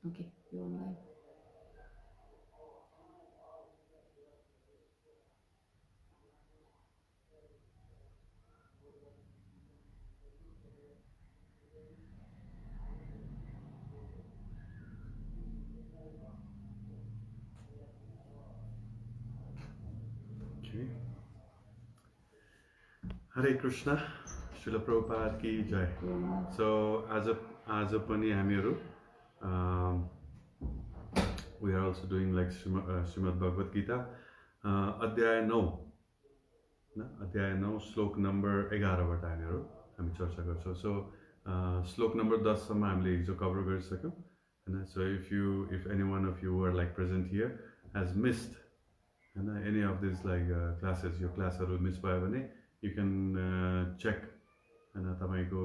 Okay, you're online. Okay. Hare Krishna, Srila Prabhupada ki jai. So as a pani hamiru, um, we are also doing like Srimad Bhagavad Gita, अध्याय 9 न अध्याय 9 श्लोक number 11 बाट हामीहरू हामी चर्चा गर्छौँ. सो श्लोक नम्बर 10 सम्म हामीले हिजो कभर गरिसक्यौँ हैन. So if any one of you were like present here has missed हैन any of this like classes, यो क्लासहरू मिस भयो भने यु क्यान चेक हैन तपाईँको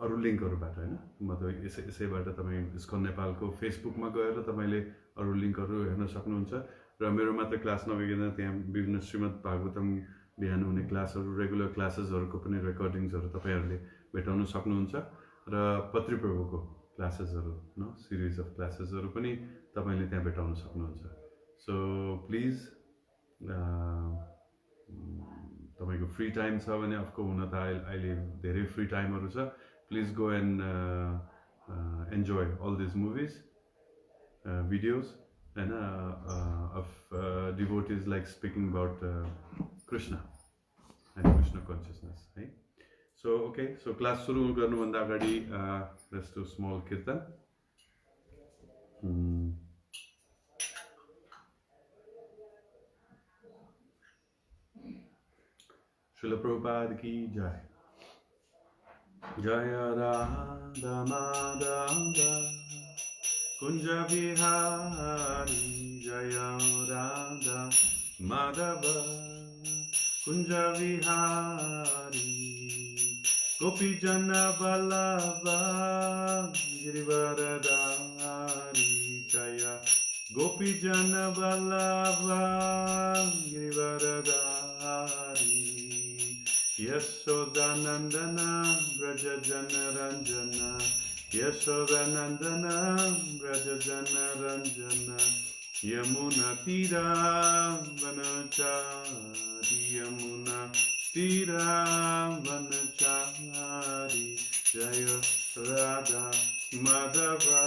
अरू लिङ्कहरूबाट हैन. मतलब यसैबाट तपाईँ इस्कन नेपालको फेसबुकमा गएर तपाईँले अरू लिङ्कहरू हेर्न सक्नुहुन्छ. र मेरो मात्र क्लास नभइकन त्यहाँ विभिन्न श्रीमद् भागवतम बिहान हुने क्लासहरू, रेगुलर क्लासेसहरूको पनि रेकर्डिङ्सहरू तपाईँहरूले भेटाउन सक्नुहुन्छ. र पत्रिप्रभुको क्लासेसहरू न सिरिज अफ क्लासेसहरू पनि तपाईँले त्यहाँ भेटाउन सक्नुहुन्छ. सो प्लिज तपाईँको फ्री टाइम छ भने अफको हुन त अहिले धेरै फ्री टाइमहरू छ. Please go and enjoy all this movies videos and of devotees like speaking about Krishna and Krishna consciousness. Right? So okay, so class सुरु गर्नुभन्दा अगाडि let's do small kirtan. Srila Prabhupada ki jai. Jaya Radha Madhava Kunja Vihari Jaya Radha Madhava Kunja Vihari Gopi Jana Vallabha Girivaradhari Jaya Gopi Jana Vallabha Girivaradhari Yashodanandana Braja Jana Ranjana Yashodanandana Braja Jana Ranjana Yamuna Tira Vanachari Yamuna Tira Vanachari Jaya Radha Madhava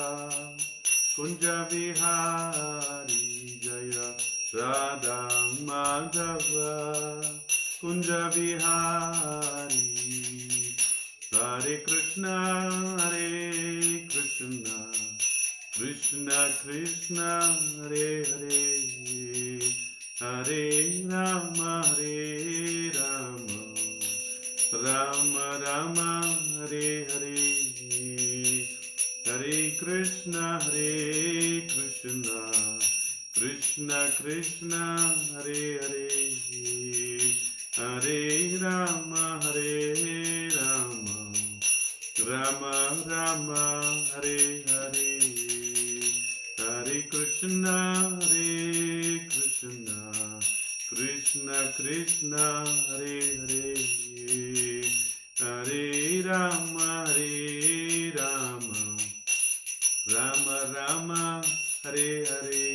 Kunja Vihari Jaya Radha Madhava Kunja Vihari. Hare Krishna Krishna Krishna Hare Hare Hare Rama Rama Rama Hare Hare. Hare Krishna Krishna Krishna Hare Hare Hare Rama Rama Rama Hare Hare. Hare Krishna Krishna Krishna Hare Hare Hare Rama Rama Rama Hare Hare.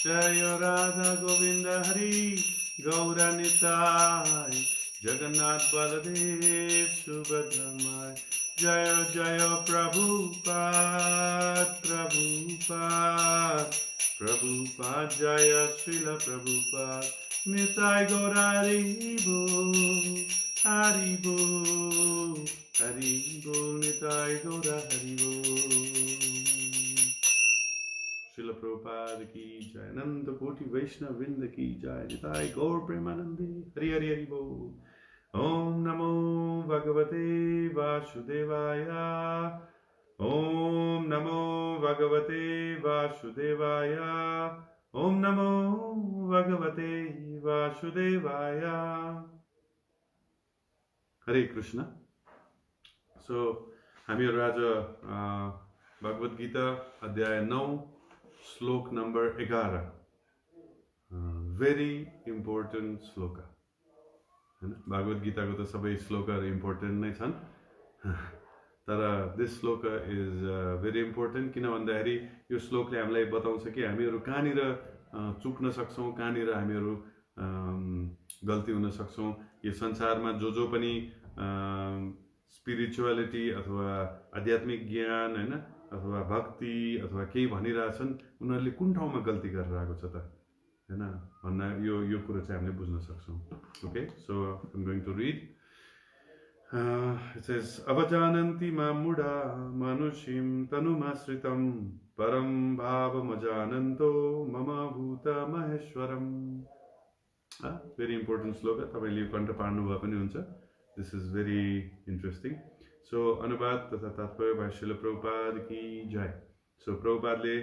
Jaya Radha Govinda Hari Gaura Nitai Jagannath Baladev Subhadramai. Jaya Jaya Prabhupada Prabhupada Jaya Srila Prabhupada. Nitai Gaura Haribo Haribo Haribo Nitai Gaura Haribo. Srila Prabhupada ki jai. Nanda Koti Vaishnav Vrinda ki jai. Nitai Gaur Premanande. Hari Hari Hari Bol. Om Namo Bhagavate Vasudevaya. Om Namo Bhagavate Vasudevaya. Om Namo Bhagavate Vasudevaya. Hare Krishna. So, हामीहरू आज भगवद गीता अध्याय 9 श्लोक number 11 very important श्लोक हैन. भागवत गीताको त सबै श्लोकहरू important नै छन्. तर दिस श्लोक इज भेरी इम्पोर्टेन्ट, किन भन्दाखेरि यो श्लोकले हामीलाई बताउँछ कि हामीहरू कहाँनिर चुक्न सक्छौँ, कहाँनिर हामीहरू गल्ती हुन सक्छौँ। यो संसारमा जो पनि स्पिरिचुअलिटी अथवा आध्यात्मिक ज्ञान होइन अथवा भक्ति अथवा केही भनिरहेछन्, उनीहरूले कुन ठाउँमा गल्ती गरेर आएको छ त होइन भन्न यो कुरो चाहिँ हामीले बुझ्न सक्छौँ। Okay, so I'm going to read. It says, avajananti mamuda manushim tanumasritam param bhavamajananto mama bhuta maheshwaram. Very important sloka, तपाईले यो कण्ठ पाड्नु भए पनि हुन्छ। This is very interesting. So अनुवाद तथा तात्पर्य भाइ श्रील प्रभुपाद की जय। So प्रभुपादले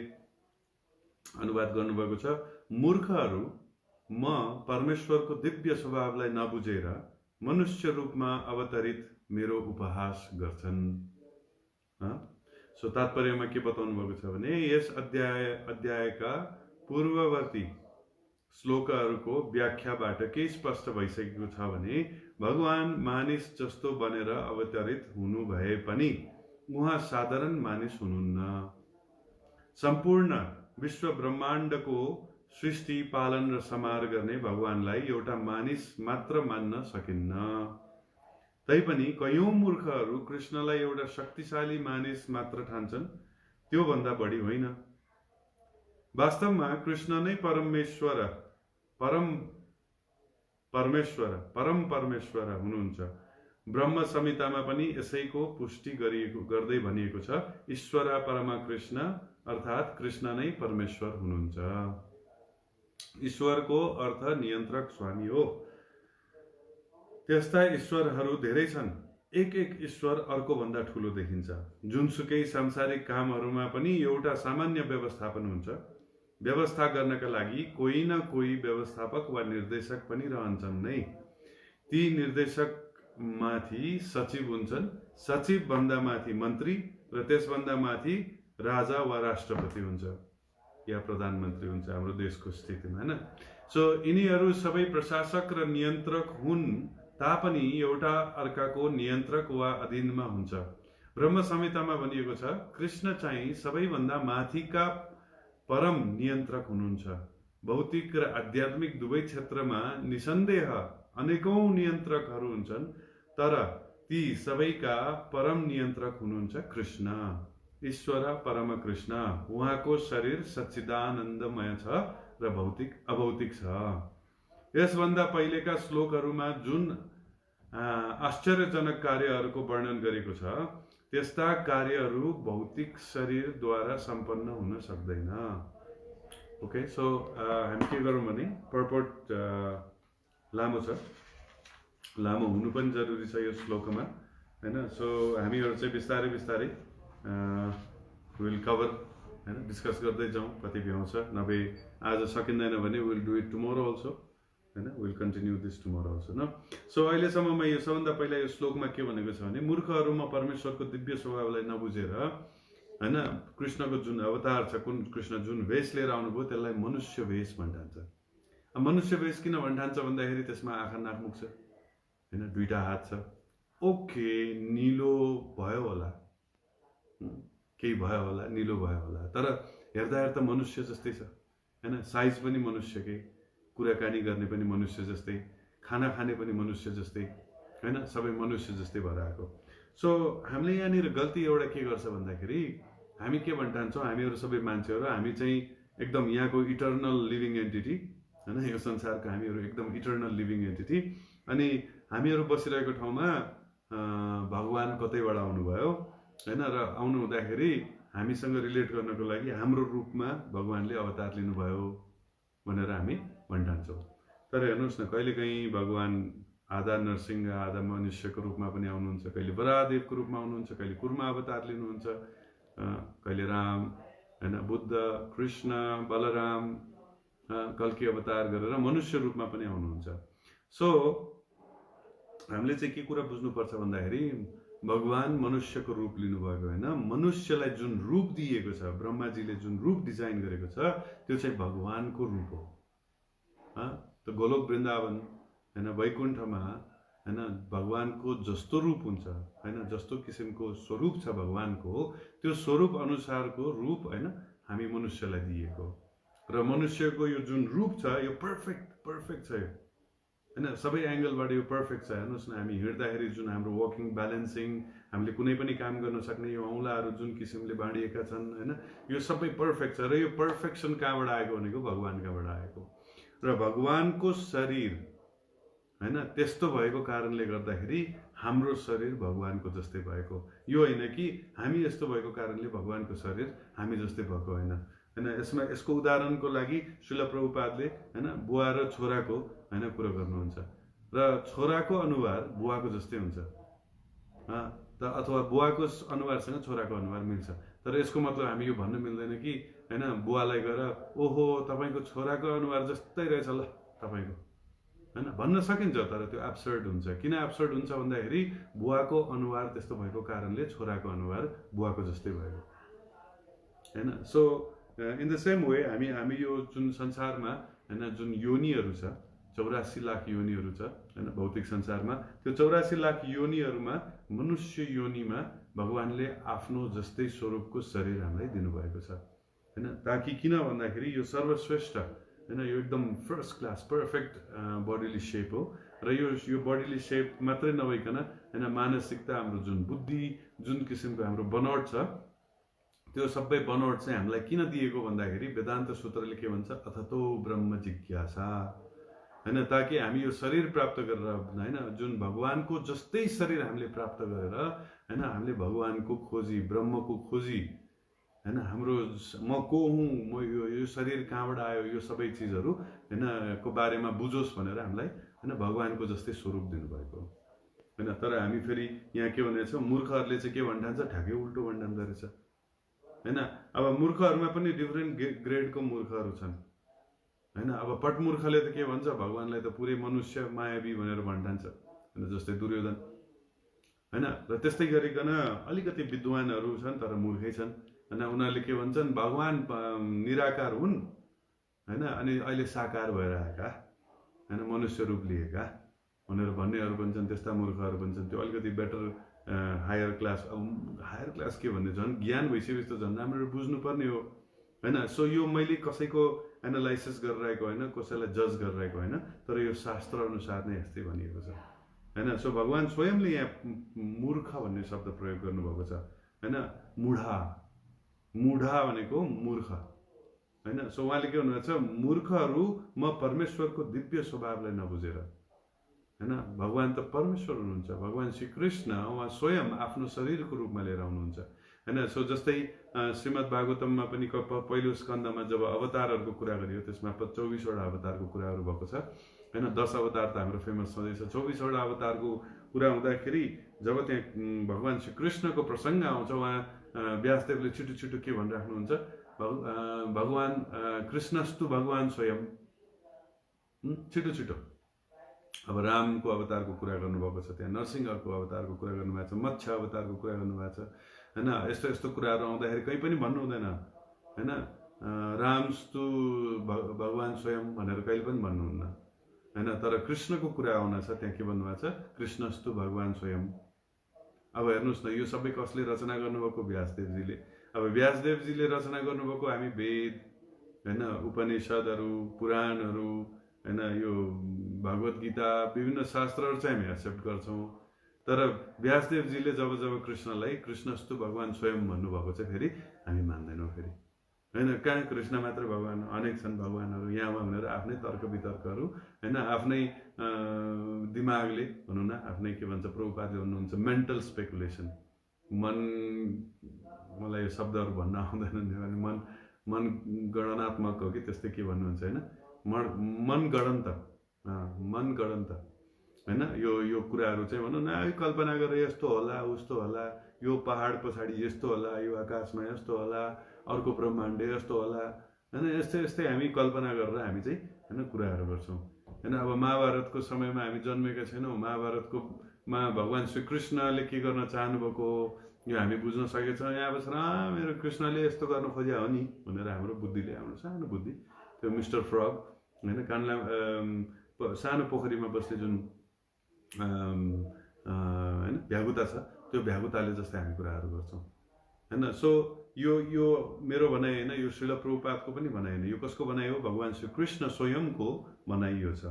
अनुवाद गर्नुभएको छ, मूर्खहरू म परमेश्वरको दिव्य स्वभावलाई नबुझेर मनुष्य रूपमा अवतरित मेरो उपहास गर्छन्। सो तात्पर्यमा के बताउनु भएको छ भने यस अध्यायका पूर्ववर्ती श्लोकहरूको व्याख्याबाट के स्पष्ट भइसकेको छ भने भगवान मानिस जस्तो बनेर अवतरित हुनु भए पनि उहाँ साधारण मानिस हुनुहुन्न। सम्पूर्ण विश्व ब्रह्माण्डको सृष्टि पालन र समार गर्ने भगवानलाई एउटा मानिस मात्र मान्न सकिन्न। तैपनि कयौं मूर्खहरू कृष्णलाई एउटा शक्तिशाली मानिस मात्र ठान्छन्, त्यो भन्दा बढी होइन। वास्तवमा कृष्ण नै परम परमेश्वर हुनुहुन्छ। ब्रह्म संहितामा पनि यसैको पुष्टि गर्दै भनिएको छ, ईश्वर परमा कृष्ण अर्थात् कृष्ण नै परमेश्वर हुनुहुन्छ। ईश्वरको अर्थ नियन्त्रक स्वामी हो। त्यस्ता ईश्वरहरू धेरै छन्। एक ईश्वर अर्को भन्दा ठुलो देखिन्छ। जुनसुकै सांसारिक कामहरूमा पनि एउटा सामान्य व्यवस्थापन हुन्छ। व्यवस्था गर्नका लागि कोही न कोही व्यवस्थापक वा निर्देशक पनि रहन्छन् नै। ती निर्देशक माथि सचिव हुन्छन्, सचिव भन्दा माथि मन्त्री र त्यसभन्दा माथि राजा वा राष्ट्रपति हुन्छ या प्रधानमन्त्री हुन्छ हाम्रो देशको स्थितिमा हैन। सो यिनीहरू सबै प्रशासक र नियन्त्रक हुन् तापनि एउटा अर्काको नियन्त्रक वा अधीनमा हुन्छ। ब्रह्म संहितामा भनिएको छ, कृष्ण चाहिँ सबैभन्दा माथिका परम नियन्त्रक हुनुहुन्छ। भौतिक र आध्यात्मिक दुवै क्षेत्रमा निसन्देह अनेकौं नियन्त्रकहरू हुन्छन्, तर ती सबैका परम नियन्त्रक हुनुहुन्छ कृष्ण, ईश्वर परम कृष्ण। उहाँको शरीर सच्चिदानन्दमय छ र अभौतिक छ। यसभन्दा पहिलेका श्लोकहरूमा जुन आश्चर्यजनक कार्यहरूको वर्णन गरेको छ, त्यस्ता कार्यहरू भौतिक शरीरद्वारा सम्पन्न हुन सक्दैन। ओके, सो हामी के गरौँ भने पर्पोर्ट लामो छ, लामो हुनु पनि जरुरी छ यो श्लोकमा हैन। सो हामीहरू चाहिँ बिस्तारै बिस्तारै विल कभर हैन, डिस्कस गर्दै जाउँ कति भ्याउँछ। नभए आज सकिँदैन भने will do it tomorrow also हैन, will continue this tomorrow also न। सो अहिलेसम्ममा यो सबभन्दा पहिला यो श्लोकमा के भनेको छ भने मूर्खहरूमा परमेश्वरको दिव्य स्वभावलाई नबुझेर हैन, कृष्णको जुन अवतार छ, कुन कृष्ण जुन वेश लिएर आउनुभयो त्यसलाई मनुष्य वेश भन्ठान्छ। मनुष्य वेश किन भन्ठान्छ भन्दाखेरि त्यसमा आँखा नाक मुख छ हैन, दुईटा हात छ। ओके, निलो भयो होला, केही भयो होला, निलो भयो होला, तर हेर्दा हेर्दा मनुष्य जस्तै छ हैन। साइज पनि मनुष्यकै, कुराकानी गर्ने पनि मनुष्य जस्तै, खाना खाने पनि मनुष्य जस्तै हैन, सबै मनुष्य जस्तै भएर आएको। सो हामीले यहाँनिर गल्ती एउटा के गर्छ भन्दाखेरि हामी के भन्ठान्छौँ, हामीहरू सबै मान्छेहरू हामी चाहिँ एकदम यहाँको इटर्नल लिभिङ एन्टिटी हैन, यो संसारको हामीहरू एकदम इटर्नल लिभिङ एन्टिटी। अनि हामीहरू बसिरहेको ठाउँमा भगवान कतैबाट आउनुभयो हैन, र आउनु हुँदाखेरि हामीसँग रिलेट गर्नको लागि हाम्रो रूपमा भगवानले अवतार लिनुभयो भनेर हामी भन्ठान्छौँ। तर हेर्नुहोस् न, कहिलेकाहीँ भगवान आधा नरसिंह आधा मनुष्यको रूपमा पनि आउनुहुन्छ, कहिले वराहदेवको रूपमा आउनुहुन्छ, कहिले कुर्मा अवतार लिनुहुन्छ, कहिले राम हैन, बुद्ध, कृष्ण, बलराम, कल्की अवतार गरेर मनुष्य रूपमा पनि आउनुहुन्छ। सो हामीले चाहिँ के कुरा बुझ्नुपर्छ भन्दाखेरि भगवान मनुष्यको रूप लिनुभएको होइन, मनुष्यलाई जुन रूप दिएको छ, ब्रह्माजीले जुन रूप डिजाइन गरेको छ, त्यो चाहिँ भगवानको रूप हो। त गोलोक वृन्दावन हैन, वैकुण्ठमा हैन भगवानको जस्तो रूप हुन्छ हैन जस्तो किसिमको स्वरूप छ भगवानको त्यो स्वरूप अनुसारको रूप हैन हामी मनुष्यलाई दिएको र मनुष्यको यो जुन रूप छ यो पर्फेक्ट छ यो हैन सबै एंगलबाट यो पर्फेक्ट छ हेर्नुस् न हामी हिँड्दाखेरि जुन हाम्रो वकिङ ब्यालेन्सिङ हामीले कुनै पनि काम गर्न सक्ने यो औँलाहरू जुन किसिमले बाँडिएका छन् हैन यो सबै पर्फेक्ट छ र यो पर्फेक्सन कहाँबाट आएको भनेको भगवानकाबाट आएको र भगवानको शरीर हैन त्यस्तो भएको कारणले गर्दाखेरि हाम्रो शरीर भगवानको जस्तै भएको यो होइन कि हामी यस्तो भएको कारणले भगवानको शरीर हामी जस्तै भएको होइन हैन यसको उदाहरणको लागि श्रील प्रभुपादले हैन बुवा र छोराको हैन कुरा गर्नुहुन्छ र छोराको अनुहार बुवाको जस्तै हुन्छ अथवा बुवाको अनुहारसँग छोराको अनुहार मिल्छ तर यसको मतलब हामी यो भन्न मिल्दैन कि हैन बुवालाई गएर ओहो तपाईको छोराको अनुहार जस्तै रहेछ ल तपाईको हैन भन्न सकिन्छ तर त्यो एब्सर्ड हुन्छ किन एब्सर्ड हुन्छ भन्दाखेरि बुवाको अनुहार त्यस्तो भएको कारणले छोराको अनुहार बुवाको जस्तै भयो हैन so in the same way हामी यो जुन संसारमा हैन जुन योनिहरू छ 84 लाख योनिहरू छ हैन भौतिक संसारमा त्यो 84 लाख योनिहरूमा मनुष्य योनिमा भगवानले आफ्नो जस्तै स्वरूपको शरीर हामीलाई दिनुभएको छ हैन ताकि किन भन्दाखेरि यो सर्वश्रेष्ठ हैन यो एकदम first class perfect bodily shape हो र यो बडीली शेप मात्रै नभइकन हैन मानसिकता हाम्रो जुन बुद्धि जुन किसिमको हाम्रो बनोट छ त्यो सबै बनोट चाहिँ हामीलाई किन दिएको भन्दाखेरि वेदान्त सूत्रले के भन्छ अथतो ब्रह्म जिज्ञासा हैन ताकि हामी यो शरीर प्राप्त गरेर हैन जुन भगवानको जस्तै शरीर हामीले प्राप्त गरेर हैन हामीले भगवानको खोजी ब्रह्मको खोजी हैन हाम्रो म को हुँ म यो शरीर कहाँबाट आयो यो सबै चीजहरू हैन को बारेमा बुझोस् भनेर हामीलाई हैन भगवानको जस्तै स्वरूप दिनुभएको हैन तर हामी फेरि यहाँ के भनेछ मूर्खहरूले चाहिँ के भन्ठान्छ ठ्याक्कै उल्टो भन्ठान्दो रहेछ हैन अब मूर्खहरूमा पनि डिफरेन्ट ग्रेडको मूर्खहरू छन् हैन अब पटमूर्खले त के भन्छ भगवानलाई त पुरै मनुष्य मायावी भनेर भन्ठान्छ हैन जस्तै दुर्योधन हैन र त्यस्तै गरिकन अलिकति विद्वानहरू छन् तर मूर्खै छन् हैन उनीहरूले के भन्छन् भगवान निराकार हुन् हैन अनि अहिले साकार भएर आएका हैन मनुष्य रूप लिएका भनेर भन्नेहरू पनि छन् त्यस्ता मूर्खहरू पनि छन् त्यो अलिकति बेटर हायर क्लास के भन्ने झन् ज्ञान भइसकेपछि त झन् राम्ररी बुझ्नुपर्ने हो हैन सो यो मैले कसैको एनालाइसिस गरिरहेको होइन कसैलाई जज गरिरहेको होइन तर यो शास्त्र अनुसार नै यस्तै भनिएको छ हैन सो भगवान स्वयंले यहाँ मूर्ख भन्ने शब्द प्रयोग गर्नुभएको छ हैन मुढा भनेको मूर्ख हैन सो उहाँले के भन्नुहुन्छ मूर्खहरू म परमेश्वरको दिव्य स्वभावलाई नबुझेर हैन भगवान त परमेश्वर हुनुहुन्छ भगवान श्री कृष्ण उहाँ स्वयं आफ्नो शरीरको रूपमा लिएर आउनुहुन्छ हैन सो जस्तै श्रीमद् भागवतममा पनि पहिलो स्कन्धमा जब अवतारहरूको कुरा गरियो त्यसमा 24 वटा अवतारको कुराहरू भएको छ हैन 10 अवतार त हाम्रो फेमस छँदैछ 24 वटा अवतारको कुरा हुँदाखेरि जब त्यहाँ भगवान श्री कृष्णको प्रसङ्ग आउँछ उहाँ व्यासदेवले छिटो के भनिराख्नुहुन्छ भगवान कृष्णस्तु भगवान स्वयं छिटो अब रामको अवतारको कुरा गर्नुभएको छ त्यहाँ नरसिंहको अवतारको कुरा गर्नुभएको छ मत्स्य अवतारको कुरा गर्नुभएको छ हैन यस्तो कुराहरू आउँदाखेरि कहीँ पनि भन्नु हुँदैन हैन रामस्तु भगवान स्वयं भनेर कहिले पनि भन्नुहुन्न हैन तर कृष्णको कुरा आउन छ त्यहाँ के भन्नुभएको छ कृष्णस्तु भगवान स्वयं अब हेर्नुस् न यो सबै कसले रचना गर्नुभएको व्यासदेवजीले अब व्यासदेवजीले रचना गर्नुभएको हामी वेद हैन उपनिषदहरू पुराणहरू हैन यो भगवत गीता विभिन्न शास्त्रहरू चाहिँ हामी एक्सेप्ट गर्छौं तर व्यासदेवजीले जब कृष्णलाई कृष्णस्तु भगवान स्वयं भन्नुभएको चाहिँ फेरि हामी मान्दैनौँ फेरि हैन कहाँ कृष्ण मात्र भगवान अनेक छन् भगवानहरू यहाँ भनेर आफ्नै तर्क वितर्कहरू हैन आफ्नै दिमागले भनौँ न आफ्नै के भन्छ प्रभुपादले भन्नुहुन्छ मेन्टल स्पेकुलेसन मलाई यो शब्दहरू भन्न आउँदैन नि मन गणनात्मक हो कि त्यस्तै के भन्नुहुन्छ हैन मन गणन्त हैन यो कुराहरू चाहिँ भनौँ न कल्पना गरेर यस्तो होला उस्तो होला यो पहाड पछाडि यस्तो होला यो आकाशमा यस्तो होला अर्को ब्रह्माण्ड यस्तो होला हैन यस्तै हामी कल्पना गरेर हामी चाहिँ हैन कुराहरू गर्छौं हैन अब महाभारतको समयमा हामी जन्मेका छैनौं महाभारतकोमा भगवान श्री कृष्णले के गर्न चाहनुभएको यो हामी बुझ्न सकेका छौं यहाँ बसेर मेरो कृष्णले यस्तो गर्न खोज्या हो नि भनेर हाम्रो बुद्धिले हाम्रो सानो बुद्धि त्यो मिस्टर फ्रग हैन कानला सानो पोखरीमा बस्ने जुन होइन भ्यागुता छ, त्यो भ्यागुताले जस्तै हामी कुराहरू गर्छौँ होइन। सो यो मेरो भनाइ होइन, यो श्रील प्रभुपादको पनि भनाइ होइन, यो कसको भनाइ हो? भगवान् श्री कृष्ण स्वयंको भनाइ यो छ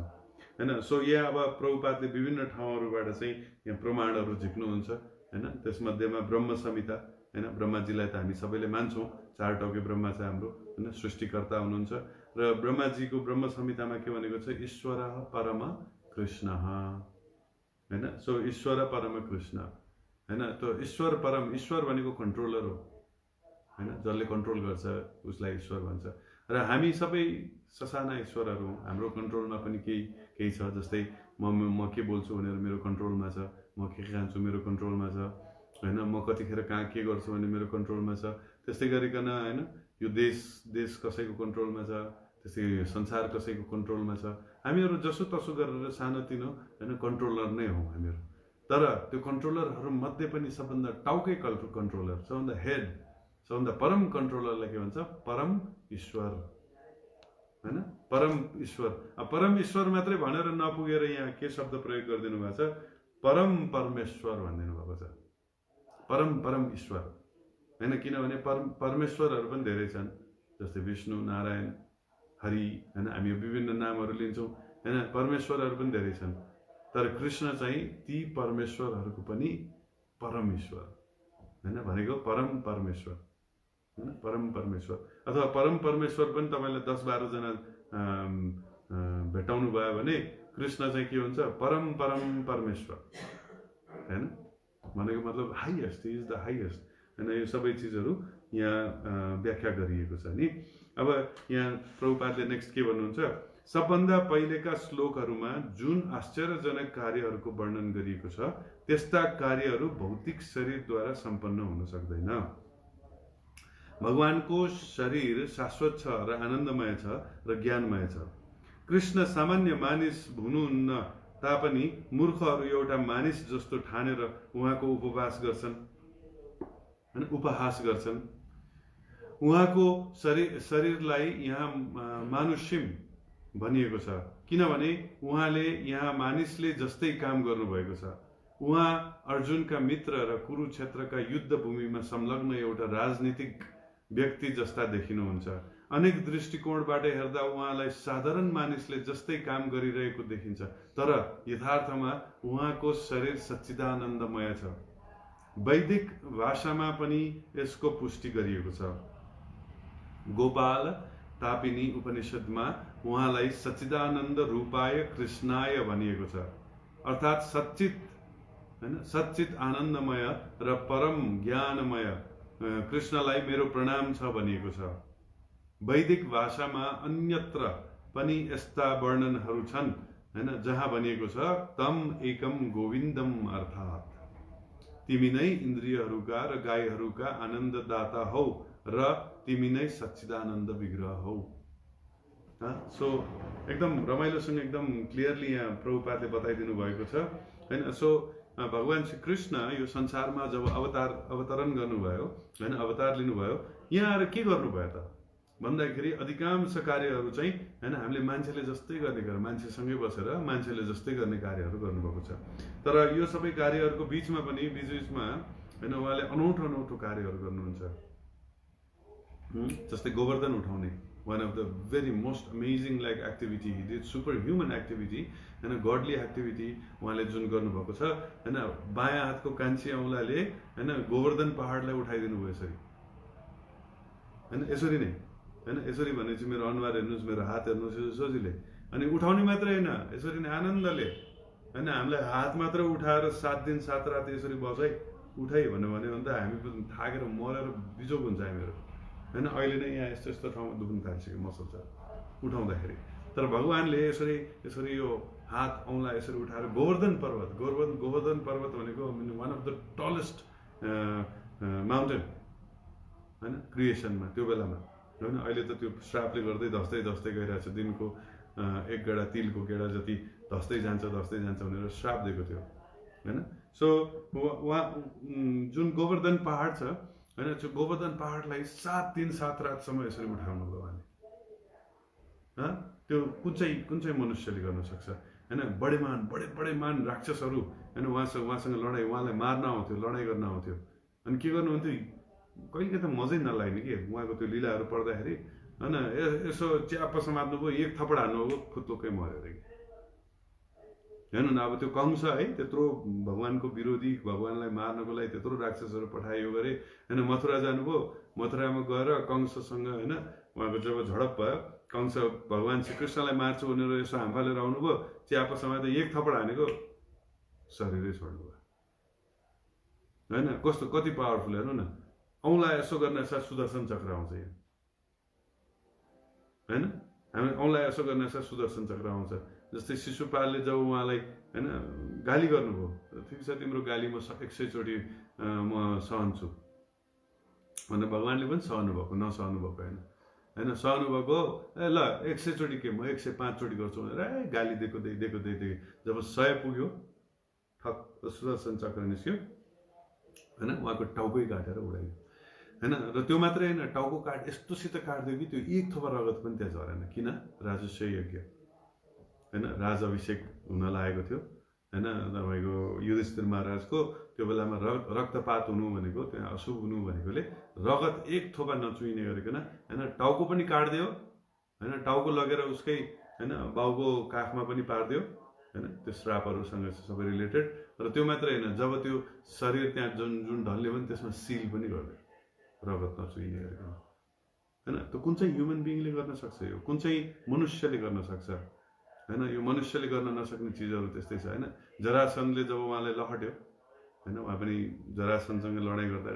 होइन। सो यहाँ अब प्रभुपादले विभिन्न ठाउँहरूबाट चाहिँ यहाँ प्रमाणहरू झिक्नुहुन्छ होइन। त्यसमध्येमा ब्रह्म संहिता होइन, ब्रह्माजीलाई त हामी सबैले मान्छौँ, 4 टाउके ब्रह्मा छ हाम्रो होइन, सृष्टिकर्ता हुनुहुन्छ। र ब्रह्माजीको ब्रह्म संहितामा के भनेको छ? ईश्वर परम कृष्ण होइन। सो ईश्वर परम कृष्ण होइन। त्यो ईश्वर परम, ईश्वर भनेको कन्ट्रोलर हो होइन, जसले कन्ट्रोल गर्छ उसलाई ईश्वर भन्छ। र हामी सबै ससाना ईश्वरहरू हौँ, हाम्रो कन्ट्रोलमा पनि केही छ। जस्तै म के बोल्छु भनेर मेरो कन्ट्रोलमा छ, म के खान्छु मेरो कन्ट्रोलमा छ होइन, म कतिखेर कहाँ के गर्छु भने मेरो कन्ट्रोलमा छ। त्यस्तै गरिकन होइन, यो देश कसैको कन्ट्रोलमा छ, त्यस्तै संसार कसैको कन्ट्रोलमा छ। हामीहरू जसो तसो गरेर सानोतिनो होइन कन्ट्रोलर नै हौँ हामीहरू। तर त्यो कन्ट्रोलरहरू मध्ये पनि सबभन्दा टाउकै कन्ट्रोलर, सबभन्दा हेड, सबभन्दा परम कन्ट्रोलरलाई के भन्छ? परम ईश्वर होइन, परम ईश्वर। परम ईश्वर मात्रै भनेर नपुगेर यहाँ के शब्द प्रयोग गरिदिनु भएको छ? परम परमेश्वर भनिदिनु भएको छ, परम ईश्वर होइन। किनभने परमेश्वरहरू पनि धेरै छन्, जस्तै विष्णु, नारायण, हरि होइन, हामी विभिन्न नामहरू लिन्छौँ होइन, परमेश्वरहरू पनि धेरै छन्। तर कृष्ण चाहिँ ती परमेश्वरहरूको पनि परम ईश्वर होइन, भनेको परम परमेश्वर होइन, परम परमेश्वर। अथवा परम परमेश्वर पनि तपाईँलाई 10-12 जना भेटाउनु भयो भने कृष्ण चाहिँ के हुन्छ? परम परमेश्वर होइन, भनेको मतलब हाइएस्ट, इज द हाइएस्ट होइन। यो सबै चिजहरू यहाँ व्याख्या गरिएको छ नि। अब यहाँ प्रभुपादले नेक्स्ट के भन्नुहुन्छ? सबभन्दा पहिलेका श्लोकहरूमा जुन आश्चर्यजनक कार्यहरूको वर्णन गरिएको छ त्यस्ता कार्यहरू भौतिक शरीरद्वारा सम्पन्न हुन सक्दैन। भगवानको शरीर शाश्वत छ र आनन्दमय छ र ज्ञानमय छ। कृष्ण सामान्य मानिस हुनुहुन्न तापनि मूर्खहरू एउटा मानिस जस्तो ठानेर उहाँको उपहास गर्छन्। उहाँको शरीरलाई यहाँ मानुष्यम भनिएको छ किनभने उहाँले यहाँ मानिसले जस्तै काम गर्नुभएको छ। उहाँ अर्जुनका मित्र र कुरुक्षेत्रका युद्ध भूमिमा संलग्न एउटा राजनीतिक व्यक्ति जस्ता देखिनुहुन्छ। अनेक दृष्टिकोणबाट हेर्दा उहाँलाई साधारण मानिसले जस्तै काम गरिरहेको देखिन्छ, तर यथार्थमा उहाँको शरीर सच्चिदानन्दमय छ। वैदिक भाषामा पनि यसको पुष्टि गरिएको छ। गोपाल तापिनी उपनिषदमा उहाँलाई सच्चिदानन्द रूपाय कृष्णाय भनिएको छ, अर्थात् सच्चित आनन्दमय र परम ज्ञानमय कृष्णलाई मेरो प्रणाम छ भनिएको छ। वैदिक भाषामा अन्यत्र पनि यस्ता वर्णनहरू छन् हैन, जहाँ भनिएको छ तम एकम गोविन्दम, अर्थात् तिमी नै इन्द्रियहरूका र गाईहरूका आनन्ददाता हौ र तिमी नै सच्चिदानन्द विग्रह हौ। सो एकदम रमाइलोसँग एकदम क्लियरली यहाँ प्रभुपादले बताइदिनु भएको छ हैन। सो भगवान श्री कृष्ण यो संसारमा जब अवतरण गर्नुभयो हैन, अवतार लिनुभयो, यहाँ आएर के गर्नुभयो त भन्दाखेरि अधिकांश कार्यहरू चाहिँ हैन हामीले मान्छेले जस्तै गर्ने गरेर मान्छेसँगै बसेर मान्छेले जस्तै गर्ने कार्यहरू गर्नुभएको छ। तर यो सबै कार्यहरूको बीचमा पनि बीचमा हैन उहाँले अनौठो कार्यहरू गर्नुहुन्छ। जस्तै गोवर्धन उठाउने, one of the very most amazing like activity, he did superhuman activity हैन, गॉडली एक्टिभिटी उहाँले जुन गर्नुभएको छ हैन। बायाँ हातको कान्छी औँलाले हैन गोवर्धन पहाडलाई उठाइदिनु भयो यसरी हैन, यसरी नै हैन। यसरी भने चाहिँ मेरो अनुहार हेर्नुस्, मेरो हात हेर्नुस् सजिलै, अनि उठाउने मात्रै हैन, यसरी नै आनन्दले हैन। हामीलाई हात मात्र उठाएर 7 दिन 7 रात यसरी बसाइ उठाइ भन्यो भने त हामी थाकेर मरेर बिजोग हुन्छ हामीहरू हैन। अहिले नै यहाँ यस्तो ठाउँमा दुख्न थालिसक्यो मसल छ उठाउँदाखेरि। तर भगवानले यसरी यो हात औँला यसरी उठाएर गोवर्धन पर्वत भनेको one of the tallest mountain हैन क्रिएसनमा त्यो बेलामा हैन। अहिले त त्यो श्रापले गर्दै धस्दै गइरहेको छ, दिनको 1 गेडा तिलको गेडा जति धस्दै जान्छ भनेर श्राप दिएको थियो हैन। सो उहाँ जुन गोवर्धन पहाड छ हैन, त्यो गोवर्धन पहाडलाई 7 दिन 7 रातसम्म यसरी उठाउनु भयो उहाँले। त्यो कुन चाहिँ मनुष्यले गर्न सक्छ होइन, बडे मान राक्षसहरू होइन उहाँसँग लडाइँ, उहाँलाई मार्न आउँथ्यो, लडाइँ गर्न आउँथ्यो। अनि के गर्नुहुन्थ्यो, कहिले त मजै नलाग्ने कि उहाँको त्यो लीलाहरू पढ्दाखेरि। होइन, यसो च्याप्प समात्नु भयो, एक थप्पड हान्नुभयो, फुत्तुकै मऱ्यो अरे कि। हेर्नु न, अब त्यो कंस है, त्यत्रो भगवानको विरोधी, भगवानलाई मार्नको लागि त्यत्रो राक्षसहरू पठायो गरे होइन। मथुरा जानुभयो, मथुरामा गएर कंससँग होइन उहाँको जब झडप भयो, कंस भगवान श्रीकृष्णलाई मार्छु भनेर यसो हाम्फालेर आउनुभयो, च्याप्प समाते एक थप्पड हानेको, शरीरै छोड्नुभयो। होइन, कस्तो कति पावरफुल हेर्नु न। औँला यसो गर्ने साथ सुदर्शन चक्र आउँछ यहाँ, होइन। हामी औँला यसो गर्ने साथ सुदर्शन चक्र आउँछ। जस्तै शिशुपालले जब उहाँलाई होइन गाली गर्नुभयो, ठिक छ तिम्रो गाली म 100 चोटि म सहन्छु भनेर भगवान्ले पनि सहनु भएको, नसहनु भएको होइन। होइन, सहनु भएको, ए ल 100 चोटि के, म 105 चोटि गर्छु भनेर गाली दिएको जब 100 पुग्यो, ठक्क सुदर्शन चक्र निस्क्यो होइन, उहाँको टाउकै काटेर उडाइयो होइन। र त्यो मात्रै होइन, टाउको यस्तोसित काट्दियो कि त्यो एक थोपा रगत पनि त्यहाँ झरेन। किन? राजस्व यज्ञ होइन, राज अभिषेक हुन लागेको थियो होइन तपाईँको युधिष्ठिर महाराजको। त्यो बेलामा रक्तपात हुनु भनेको, त्यहाँ अशुभ हुनु भनेकोले रगत एक थोपा नचुइने गरिकन होइन, टाउको पनि काट्दियो होइन, टाउको लगेर उसकै होइन बाउको काखमा पनि पारिदियो होइन। त्यो श्रापहरूसँग सबै रिलेटेड। र त्यो मात्रै होइन, जब त्यो शरीर त्यहाँ जुन ढल्यो भने त्यसमा सिल पनि गरिदियो, रगत नचुइने गरिकन होइन। त्यो कुन चाहिँ ह्युमन बिइङले गर्न सक्छ, यो कुन चाहिँ मनुष्यले गर्न सक्छ होइन। यो मनुष्यले गर्न नसक्ने चिजहरू त्यस्तै छ होइन। जरासन्धले जब उहाँलाई लहट्यो होइन, उहाँ पनि जरासन्धसँग लडाइँ गर्दा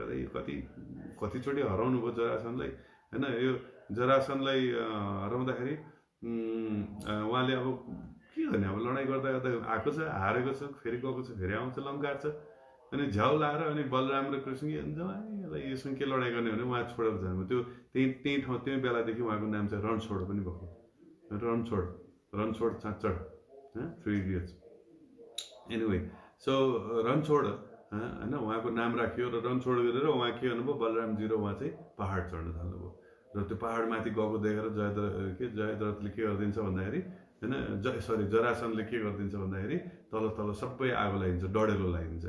कतिचोटि हराउनु भयो जरासन्धलाई होइन। यो जरासन्धलाई हराउँदाखेरि उहाँले अब के गर्ने, अब लडाइँ गर्दा आएको छ, हारेको छ, फेरि गएको छ, फेरि आउँछ, लङ्कार छ। अनि झ्याउ लाएर अनि बलराम र कृष्ण यसलाई योसँग के लडाइँ गर्ने भने उहाँ छोडेर जानुभयो। त्यही ठाउँ त्यही बेलादेखि उहाँको नाम चाहिँ रणछोड पनि भएको। Ranchhod चाँचड 3 idiots. Anyway, so Ranchhod होइन उहाँको नाम राखियो। र रणछोड गरेर उहाँ के गर्नुभयो, बलरामजी र उहाँ चाहिँ पहाड चढ्न थाल्नुभयो। र त्यो पहाडमाथि गएको देखेर जयद्रथले के गरिदिन्छ भन्दाखेरि होइन, जरासन्धले के गरिदिन्छ भन्दाखेरि तल सबै आगो लगाइदिन्छ, डढेलो लगाइदिन्छ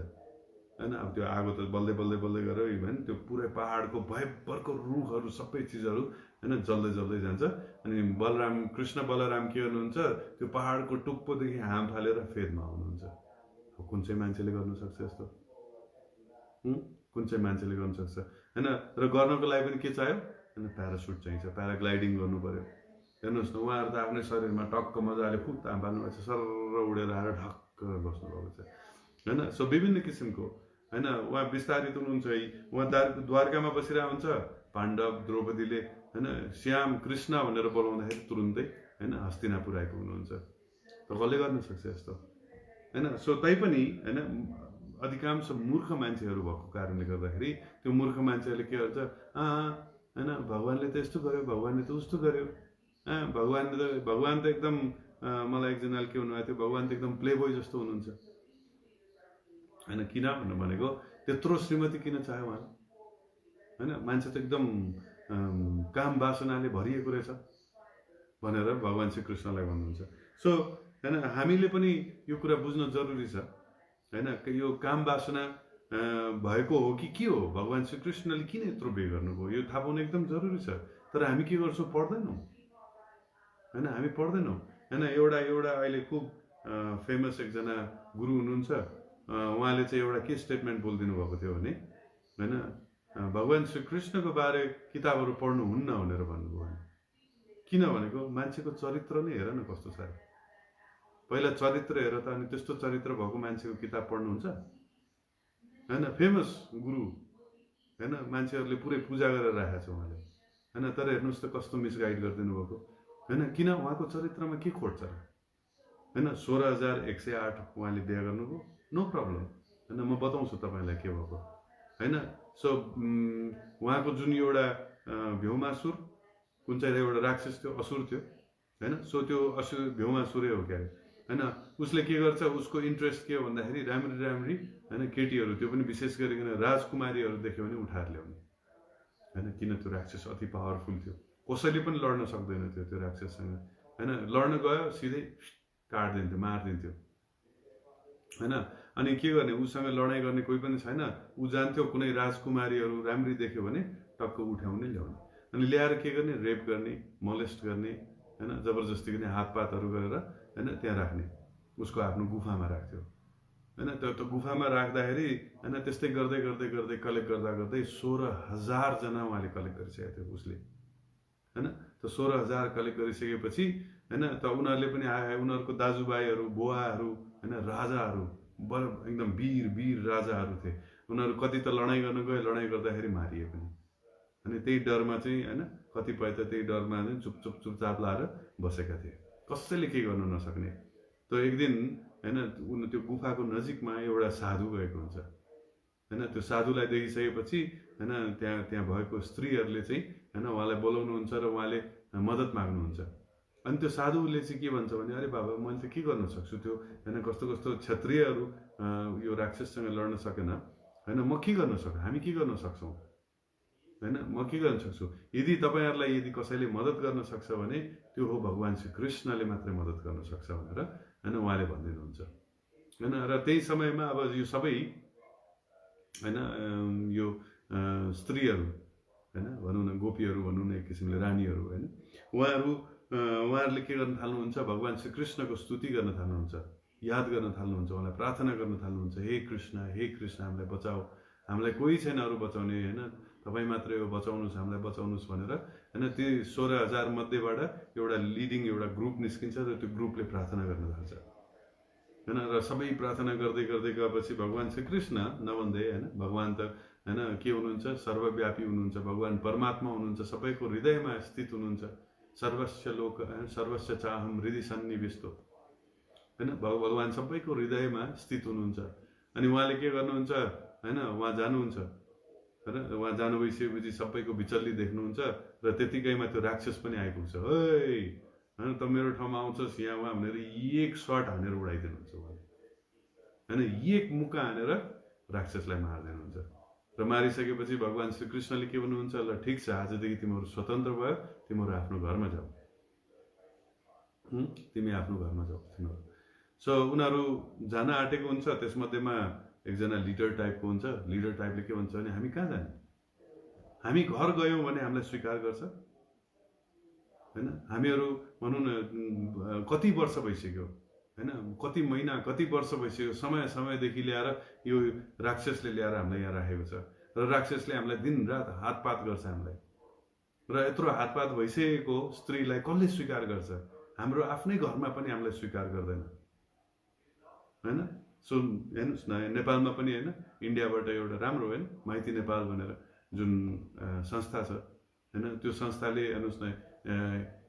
होइन। अब त्यो आगो त बल्दै गएर इभन त्यो पुरै पहाडको भयभरको रुखहरू सबै चिजहरू होइन जल्दै जान्छ। अनि कृष्ण बलराम के गर्नुहुन्छ, त्यो पहाडको टुप्पोदेखि हाम फालेर फेदमा आउनुहुन्छ। कुन चाहिँ मान्छेले गर्न सक्छ यस्तो? कुन चाहिँ मान्छेले गर्न सक्छ होइन। र गर्नको लागि पनि के चाहियो होइन, प्यारासुट चाहिन्छ, प्याराग्लाइडिङ गर्नु पर्यो। हेर्नुहोस् न, उहाँहरू त आफ्नै शरीरमा टक्क मजाले फुक ताम पाल्नुभएको छ, सर उडेर आएर ढक्क बस्नुभएको छ होइन। सो विभिन्न किसिमको होइन, उहाँ विस्तारित हुनुहुन्छ है। उहाँ द्वारकामा बसिरहेको हुन्छ, पाण्डव द्रौपदीले होइन श्याम कृष्ण भनेर बोलाउँदाखेरि तुरुन्तै होइन हस्तिनापुर आइपुग्नुहुन्छ। त कसले गर्न सक्छ यस्तो होइन। सो तैपनि होइन अधिकांश मूर्ख मान्छेहरू भएको कारणले गर्दाखेरि त्यो मूर्ख मान्छेहरूले के गर्छ, होइन भगवान्ले त यस्तो गर्यो, भगवान्ले त उस्तो गर्यो, भगवान् त एकदम मलाई एकजनाले के भन्नुभएको थियो, भगवान् त एकदम प्ले बोय जस्तो हुनुहुन्छ होइन। किन भनेको त्यत्रो श्रीमती किन चाह्यो उहाँले होइन, मान्छे त एकदम काम वासनाले भरिएको रहेछ भनेर भगवान् श्रीकृष्णलाई भन्नुहुन्छ। सो होइन हामीले पनि यो कुरा बुझ्न जरुरी छ होइन। यो काम वासना भएको हो कि के हो, भगवान् श्रीकृष्णले किन यत्रो बे गर्नुभयो, यो थाहा पाउनु एकदम जरुरी छ। तर हामी के गर्छौँ, पढ्दैनौँ होइन, हामी पढ्दैनौँ होइन। एउटा अहिले खुब फेमस एकजना गुरु हुनुहुन्छ, उहाँले चाहिँ एउटा के स्टेटमेन्ट बोलिदिनु भएको थियो भने होइन, भगवान् श्रीकृष्णको बारे किताबहरू पढ्नुहुन्न भनेर भन्नुभयो। किन भनेको मान्छेको चरित्र नै हेर न कस्तो छ। पहिला चरित्र हेर त, अनि त्यस्तो चरित्र भएको मान्छेको किताब पढ्नुहुन्छ होइन। फेमस गुरु होइन, मान्छेहरूले पुरै पूजा गरेर राखेको छ उहाँले होइन। तर हेर्नुहोस् त कस्तो मिसगाइड गरिदिनु भएको होइन। किन? उहाँको चरित्रमा के खोट छ होइन। 16,108 उहाँले बिहा गर्नुभयो, नो प्रब्लम होइन, म बताउँछु तपाईँलाई के भएको होइन। सो उहाँको जुन एउटा भ्योमासुर कुन चाहिँ एउटा राक्षस थियो, असुर थियो होइन। सो त्यो भ्योमासुरै हो क्या होइन। उसले के गर्छ, उसको इन्ट्रेस्ट के हो भन्दाखेरि राम्री होइन केटीहरू, त्यो पनि विशेष गरिकन राजकुमारीहरू देख्यो भने उठाएर ल्याउने होइन। किन? त्यो राक्षस अति पावरफुल थियो, कसैले पनि लड्न सक्दैन थियो त्यो राक्षससँग होइन। लड्न गयो सिधै काटिदिन्थ्यो, मारिदिन्थ्यो होइन। अनि के गर्ने, उसँग लडाइँ गर्ने कोही पनि छैन। ऊ जान्थ्यो कुनै राजकुमारीहरू राम्री देख्यो भने टक्क उठ्याउने ल्याउने, अनि ल्याएर के गर्ने, रेप गर्ने, मोलेस्ट गर्ने होइन, जबरजस्ती गर्ने, हातपातहरू गरेर होइन त्यहाँ राख्ने, उसको आफ्नो गुफामा राख्थ्यो होइन। त्यो गुफामा राख्दाखेरि होइन त्यस्तै गर्दै गर्दै गर्दै कलेक्ट गर्दा गर्दै 16,000 जना उहाँले कलेक्ट गरिसकेको थियो उसले होइन। त्यो 16,000 कलेक्ट गरिसकेपछि होइन त उनीहरूले पनि आए, उनीहरूको दाजुभाइहरू, बुवाहरू होइन, राजाहरू, एकदम वीर वीर राजाहरू थिए। उनीहरू कति त लडाइँ गर्न गए, लडाइँ गर्दाखेरि मारिए पनि। अनि त्यही डरमा चाहिँ होइन कतिपय त त्यही डरमा चाहिँ चुपचाप लाएर बसेका थिए, कसैले केही गर्न नसक्ने। त्यो एक दिन होइन त्यो गुफाको नजिकमा एउटा साधु गएको हुन्छ होइन। त्यो साधुलाई देखिसकेपछि होइन त्यहाँ भएको स्त्रीहरूले चाहिँ होइन उहाँलाई बोलाउनुहुन्छ र उहाँले मद्दत माग्नुहुन्छ। अनि त्यो साधुले चाहिँ के भन्छ भने, अरे बाबा मैले त के गर्न सक्छु, त्यो होइन कस्तो कस्तो क्षत्रियहरू यो राक्षससँग लड्न सकेन होइन, म के गर्न सक्छु, हामी के गर्न सक्छौँ होइन, म के गर्न सक्छु। यदि तपाईँहरूलाई यदि कसैले मद्दत गर्न सक्छ भने त्यो हो भगवान् श्री कृष्णले मात्रै मद्दत गर्न सक्छ भनेर होइन उहाँले भनिदिनुहुन्छ होइन। र त्यही समयमा अब यो सबै होइन यो स्त्रीहरू होइन भनौँ न, गोपीहरू भनौँ न, एक किसिमले रानीहरू होइन, उहाँहरूले के गर्न थाल्नुहुन्छ, भगवान् श्री कृष्णको स्तुति गर्न थाल्नुहुन्छ, याद गर्न थाल्नुहुन्छ, उहाँलाई प्रार्थना गर्न थाल्नुहुन्छ, हे कृष्ण हामीलाई बचाऊ, हामीलाई कोही छैन अरू बचाउने होइन, तपाईँ मात्रै हो, बचाउनुहोस्, हामीलाई बचाउनुहोस् भनेर होइन। ती 16,000 मध्येबाट एउटा लिडिङ एउटा ग्रुप निस्किन्छ र त्यो ग्रुपले प्रार्थना गर्न थाल्छ होइन। र सबै प्रार्थना गर्दै गर्दै गएपछि भगवान् श्री कृष्ण नभन्दै होइन, भगवान् त होइन के हुनुहुन्छ, सर्वव्यापी हुनुहुन्छ, भगवान् परमात्मा हुनुहुन्छ, सबैको हृदयमा स्थित हुनुहुन्छ, सर्वस्व लोक सर्वस्व चाहम हृदय सन्निविष्टो होइन, भगवान् सबैको हृदयमा स्थित हुनुहुन्छ। अनि उहाँले के गर्नुहुन्छ होइन, उहाँ जानुहुन्छ होइन, उहाँ जानु भइसकेपछि सबैको विचल्ली देख्नुहुन्छ र त्यतिकैमा त्यो राक्षस पनि आइपुग्छ, है होइन त मेरो ठाउँमा आउँछस् यहाँ उहाँ भनेर एक सर्ट हानेर उडाइदिनुहुन्छ उहाँले होइन, एक मुक्का हानेर राक्षसलाई मारिदिनुहुन्छ। र मारिसकेपछि भगवान् श्री कृष्णले के भन्नुहुन्छ, ल ठिक छ, आजदेखि तिमीहरू स्वतन्त्र भयो, तिमीहरू आफ्नो घरमा जाऊ, तिमी आफ्नो घरमा जाऊ तिमीहरू। सो उनीहरू जान आँटेको हुन्छ, त्यसमध्येमा एकजना लिडर टाइपको हुन्छ। लिडर टाइपले के भन्छ भने, हामी कहाँ जाने, हामी घर गयौँ भने हामीलाई स्वीकार गर्छ होइन। हामीहरू भनौँ न कति वर्ष भइसक्यो होइन, कति महिना कति वर्ष भइसक्यो, समयदेखि ल्याएर यो राक्षसले ल्याएर हामीलाई यहाँ राखेको छ र राक्षसले हामीलाई दिनरात हातपात गर्छ हामीलाई। र यत्रो हातपात भइसकेको स्त्रीलाई कसले स्वीकार गर्छ, हाम्रो आफ्नै घरमा पनि हामीलाई स्वीकार गर्दैन होइन। सो हेर्नुहोस् न, नेपालमा पनि होइन इन्डियाबाट एउटा राम्रो होइन माइती नेपाल भनेर जुन संस्था छ होइन, त्यो संस्थाले हेर्नुहोस् न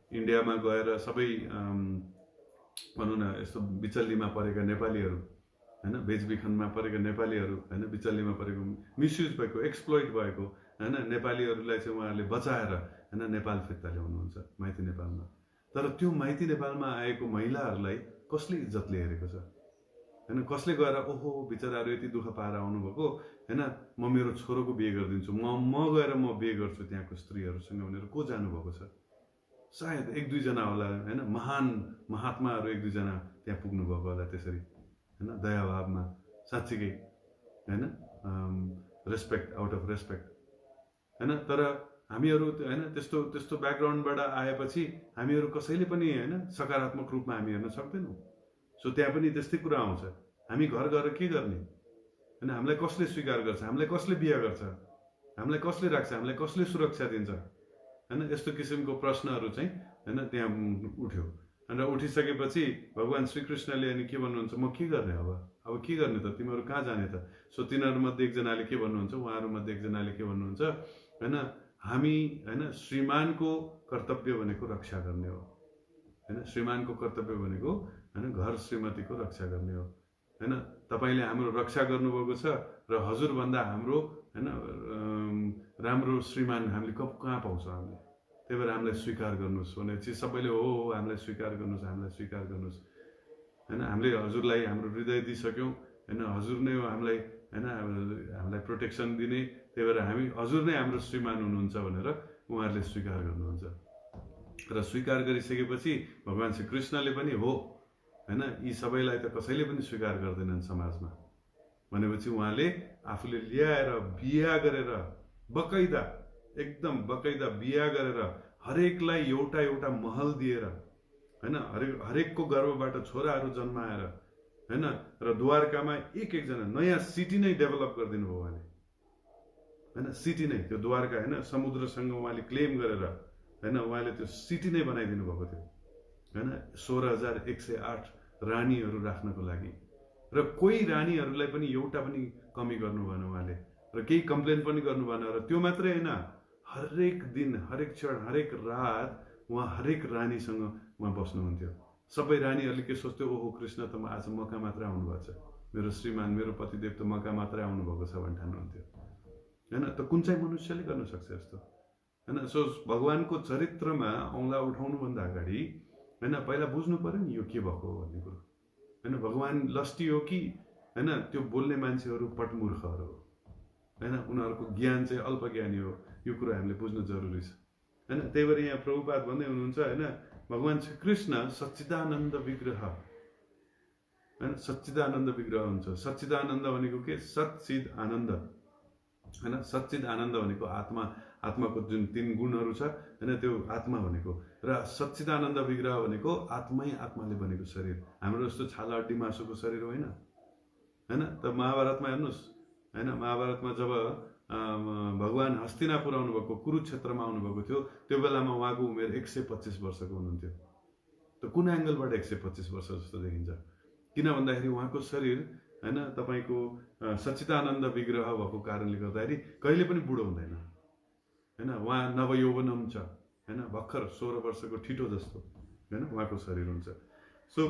इन्डियामा गएर सबै भनौँ न यस्तो बिचल्लीमा परेका नेपालीहरू होइन, बेचबिखनमा परेका नेपालीहरू होइन, बिचल्लीमा परेको, मिसयुज भएको, एक्सप्लोइट भएको होइन नेपालीहरूलाई चाहिँ उहाँहरूले बचाएर होइन नेपाल फिर्ता ल्याउनुहुन्छ माइती नेपालमा। तर त्यो माइती नेपालमा आएको महिलाहरूलाई कसले इज्जतले हेरेको छ होइन, कसले गएर ओहो बिचराहरू यति दुःख पाएर आउनुभएको होइन, म मेरो छोरोको बिहे गरिदिन्छु, म गएर म बिहे गर्छु त्यहाँको स्त्रीहरूसँग भनेर को जानुभएको छ? सायद 1-2 होला होइन, महान महात्माहरू 1-2 त्यहाँ पुग्नुभएको होला त्यसरी होइन, दयाभावमा साँच्चीकै होइन, रेस्पेक्ट, आउट अफ रेस्पेक्ट होइन। तर हामीहरू होइन त्यस्तो ब्याकग्राउन्डबाट आएपछि हामीहरू कसैले पनि होइन सकारात्मक रूपमा हामी हेर्न सक्दैनौँ। सो त्यहाँ पनि त्यस्तै कुरा आउँछ, हामी घर गएर के गर्ने होइन, हामीलाई कसले स्वीकार गर्छ, हामीलाई कसले बिहे गर्छ, हामीलाई कसले राख्छ, हामीलाई कसले सुरक्षा दिन्छ होइन, यस्तो किसिमको प्रश्नहरू चाहिँ होइन त्यहाँ उठ्यो। र उठिसकेपछि भगवान् श्रीकृष्णले अनि के भन्नुहुन्छ, म के गर्ने, अब के गर्ने त, तिमीहरू कहाँ जाने त? सो तिनीहरूमध्ये एकजनाले के भन्नुहुन्छ, उहाँहरूमध्ये एकजनाले के भन्नुहुन्छ होइन, हामी होइन श्रीमानको कर्तव्य भनेको रक्षा गर्ने हो होइन, श्रीमानको कर्तव्य भनेको होइन घर श्रीमतीको रक्षा गर्ने हो होइन। तपाईँले हाम्रो रक्षा गर्नुभएको छ र हजुरभन्दा हाम्रो होइन राम्रो श्रीमान हामीले कहाँ पाउँछौँ हामीले, त्यही भएर हामीलाई स्वीकार गर्नुहोस् भनेपछि सबैले हो हामीलाई स्वीकार गर्नुहोस्, हामीलाई स्वीकार गर्नुहोस् होइन, हामीले हजुरलाई हाम्रो हृदय दिइसक्यौँ होइन, हजुर नै हो हामीलाई होइन हामीलाई प्रोटेक्सन दिने, त्यही भएर हामी हजुर नै हाम्रो श्रीमान हुनुहुन्छ भनेर उहाँहरूले स्वीकार गर्नुहुन्छ। र स्वीकार गरिसकेपछि भगवान् श्री कृष्णले पनि हो हैन, यी सबैलाई त कसैले पनि स्वीकार गर्दैनन् समाजमा। भनेपछि उहाँले आफूले ल्याएर बिहा गरेर बकैदा एकदम बकैदा बिहा गरेर हरेकलाई एउटा एउटा महल दिएर हैन, हरेकको गर्भबाट छोराहरू जन्माएर हैन, र द्वारकामा एक एकजना नयाँ सिटी नै डेभलप गरिदिनु भयो उहाँले हैन, सिटी नै त्यो द्वारका हैन, समुद्रसँग उहाँले क्लेम गरेर हैन, उहाँले त्यो सिटी नै बनाइदिनु भएको थियो हैन, 16,108 रानीहरू राख्नको लागि। र कोही रानीहरूलाई पनि एउटा पनि कमी गर्नु भएन उहाँले, र केही कम्प्लेन पनि गर्नु भएन। र त्यो मात्रै होइन, हरेक दिन हरेक क्षण हरेक रात उहाँ हरेक रानीसँग उहाँ बस्नुहुन्थ्यो। सबै रानीहरूले के सोच्थ्यो, ओहो कृष्ण त आज मका मात्रै आउनुभएको छ, मेरो श्रीमान मेरो पतिदेव त मका मात्रै आउनुभएको छ भन्ने ठान्नुहुन्थ्यो हैन। त कुन चाहिँ मनुष्यले गर्न सक्छ यस्तो हैन। सो भगवानको चरित्रमा औँला उठाउनुभन्दा अगाडि हैन, पहिला बुझ्नु पर्यो नि यो के भएको हो भन्ने कुरो हैन। भगवान लस्टी हो कि हैन, त्यो बोल्ने मान्छेहरू पटमूर्खहरू हो हैन, उनीहरूको ज्ञान चाहिँ अल्पज्ञानी हो, यो कुरो हामीले बुझ्नु जरुरी छ हैन। त्यही भएर यहाँ प्रभुपाद भन्दै हुनुहुन्छ हैन, भगवान श्री कृष्ण सच्चिदानन्द विग्रह हैन, सच्चिदानन्द विग्रह हुन्छ। सच्चिदानन्द भनेको के, सच्चिद आनन्द हैन, सच्चिद आनन्द भनेको आत्मा, आत्माको जुन 3 गुणहरू छ हैन, त्यो आत्मा भनेको। र सच्चिदानन्द विग्रह भनेको आत्मै आत्माले बनेको शरीर, हाम्रो जस्तो छाला हड्डी मासुको शरीर होइन हैन। त महाभारतमा हेर्नुहोस् हैन, महाभारतमा जब भगवान हस्तिनापुर आउनुभएको, कुरुक्षेत्रमा आउनुभएको थियो, त्यो बेलामा उहाँको उमेर 125 वर्षको हुनुहुन्थ्यो। त कुन एङ्गलबाट 125 वर्ष जस्तो देखिन्छ, किन भन्दाखेरि उहाँको शरीर हैन, तपाईँको सच्चिदानन्द विग्रह भएको कारणले गर्दाखेरि कहिले पनि बुढो हुँदैन हैन। उहाँ नवयौवनम छ हैन, भर्खर 16 वर्षको ठिटो जस्तो हैन उहाँको शरीर हुन्छ। सो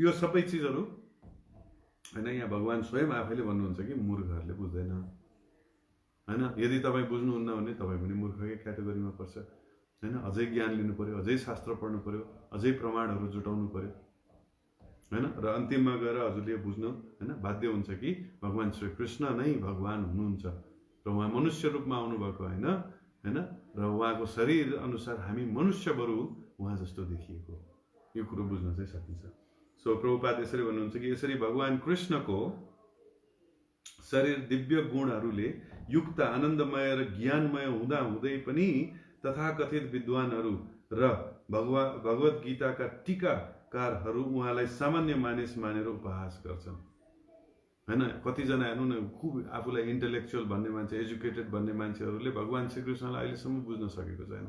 यो सबै चिजहरू हैन, यहाँ भगवान स्वयं आफैले भन्नुहुन्छ कि मूर्खहरूले बुझ्दैन हैन। यदि तपाईँ बुझ्नुहुन्न भने तपाईँ पनि मूर्खकै क्याटेगोरीमा पर्छ हैन। अझै ज्ञान लिनु पर्यो, अझै शास्त्र पढ्नु पर्यो, अझै प्रमाणहरू जुटाउनु पर्यो हैन। र अन्तिममा गएर हजुरले बुझ्नु हैन बाध्य हुन्छ कि भगवान श्री कृष्ण नै भगवान हुनुहुन्छ र उहाँ मनुष्य रूपमा आउनुभएको होइन हैन, र उहाँको शरीर अनुसार हामी मनुष्य बरु उहाँ जस्तो देखिएको, यो कुरो बुझ्न चाहिँ सकिन्छ। सो प्रभुपाद यसरी भन्नुहुन्छ कि यसरी भगवान कृष्णको शरीर दिव्य गुणहरूले युक्त आनन्दमय र ज्ञानमय हुँदा हुँदै पनि तथाकथित विद्वानहरू र भगवत गीताका टीकाकारहरू उहाँलाई सामान्य मानिस मानेर उपहास गर्छन् हैन। कतिजना हेर्नु न, खुब आफूलाई इन्टेलेक्चुअल भन्ने मान्छे, एजुकेटेड भन्ने मान्छेहरूले भगवान श्रीकृष्णलाई अहिलेसम्म बुझ्न सकेको छैन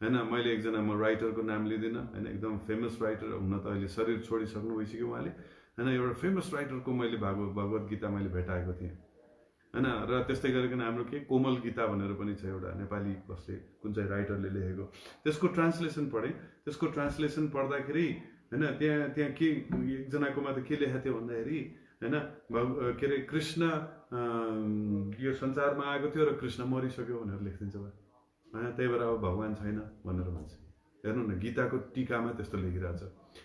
हैन। मैले एकजना म राइटरको नाम लिँदिनँ हैन, एकदम फेमस राइटर, हुन त अहिले शरीर छोडिसक्नु भइसक्यो उहाँले हैन। एउटा फेमस राइटरको मैले भगवत गीता मैले भेटाएको थिएँ हैन। र त्यस्तै गरिकन हाम्रो के कोमल गीता भनेर पनि छ एउटा नेपाली कसले कुन चाहिँ राइटरले लेखेको, त्यसको ट्रान्सलेसन पढेँ। त्यसको ट्रान्सलेसन पढ्दाखेरि हैन, त्यहाँ के एकजनाकोमा त के लेखेको थियो भन्दाखेरि हैन, के अरे कृष्ण यो संसारमा आएको थियो र कृष्ण मरिसक्यो भनेर लेखिदिन्छ होइन। त्यही भएर अब भगवान छैन भनेर भन्छ। हेर्नु न, गीताको टीकामा त्यस्तो लेखिरहेछ।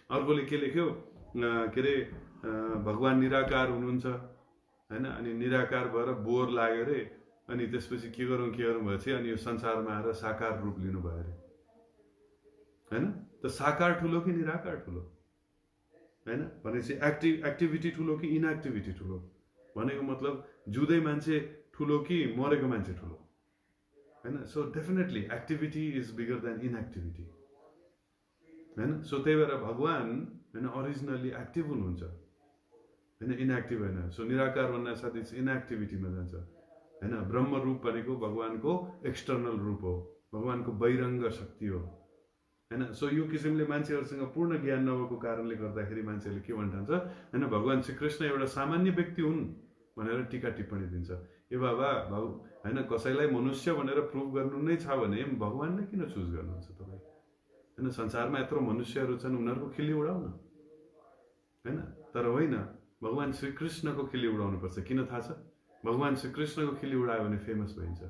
अर्कोले के लेख्यो, के अरे भगवान निराकार हुनुहुन्छ हैन, अनि निराकार भएर बोर लाग्यो अरे, अनि त्यसपछि के गरौँ भएपछि अनि यो संसारमा आएर साकार रूप लिनुभयो अरे हैन। त साकार ठुलो कि निराकार ठुलो हैन, भनेपछि एक्टिभिटी ठुलो कि इनएक्टिभिटी ठुलो, भनेको मतलब जुदै मान्छे ठुलो कि मरेको मान्छे ठुलो हैन। So definitely activity is bigger than inactivity हैन। सो त्यही भएर भगवान हैन ओरिजिनली एक्टिभ हुनुहुन्छ हैन, इनएक्टिभ होइन। सो निराकार भन्ने साथ इनएक्टिभिटीमा जान्छ हैन। ब्रह्म रूप भनेको भगवानको एक्सटर्नल रूप हो, भगवानको बहिरङ्ग शक्ति हो हैन। सो यो किसिमले मान्छेहरूसँग पूर्ण ज्ञान नभएको कारणले गर्दाखेरि मान्छेले के भन्न ठान्छ हैन, भगवान श्रीकृष्ण एउटा सामान्य व्यक्ति हुन् भनेर टीका टिप्पणी दिन्छ। ए बाबा हैन, कसैलाई मनुष्य भनेर प्रुभ गर्नु नै छ भने भगवानलाई किन चुज गर्नुहुन्छ तपाईँ हैन। संसारमा यत्रो मनुष्यहरू छन्, उनीहरूको खिल्ली उडाउन हैन। तर होइन, भगवान श्रीकृष्णको खिल्ली उडाउनुपर्छ। किन थाहा छ? भगवान श्रीकृष्णको खिल्ली उडायो भने फेमस भइन्छ।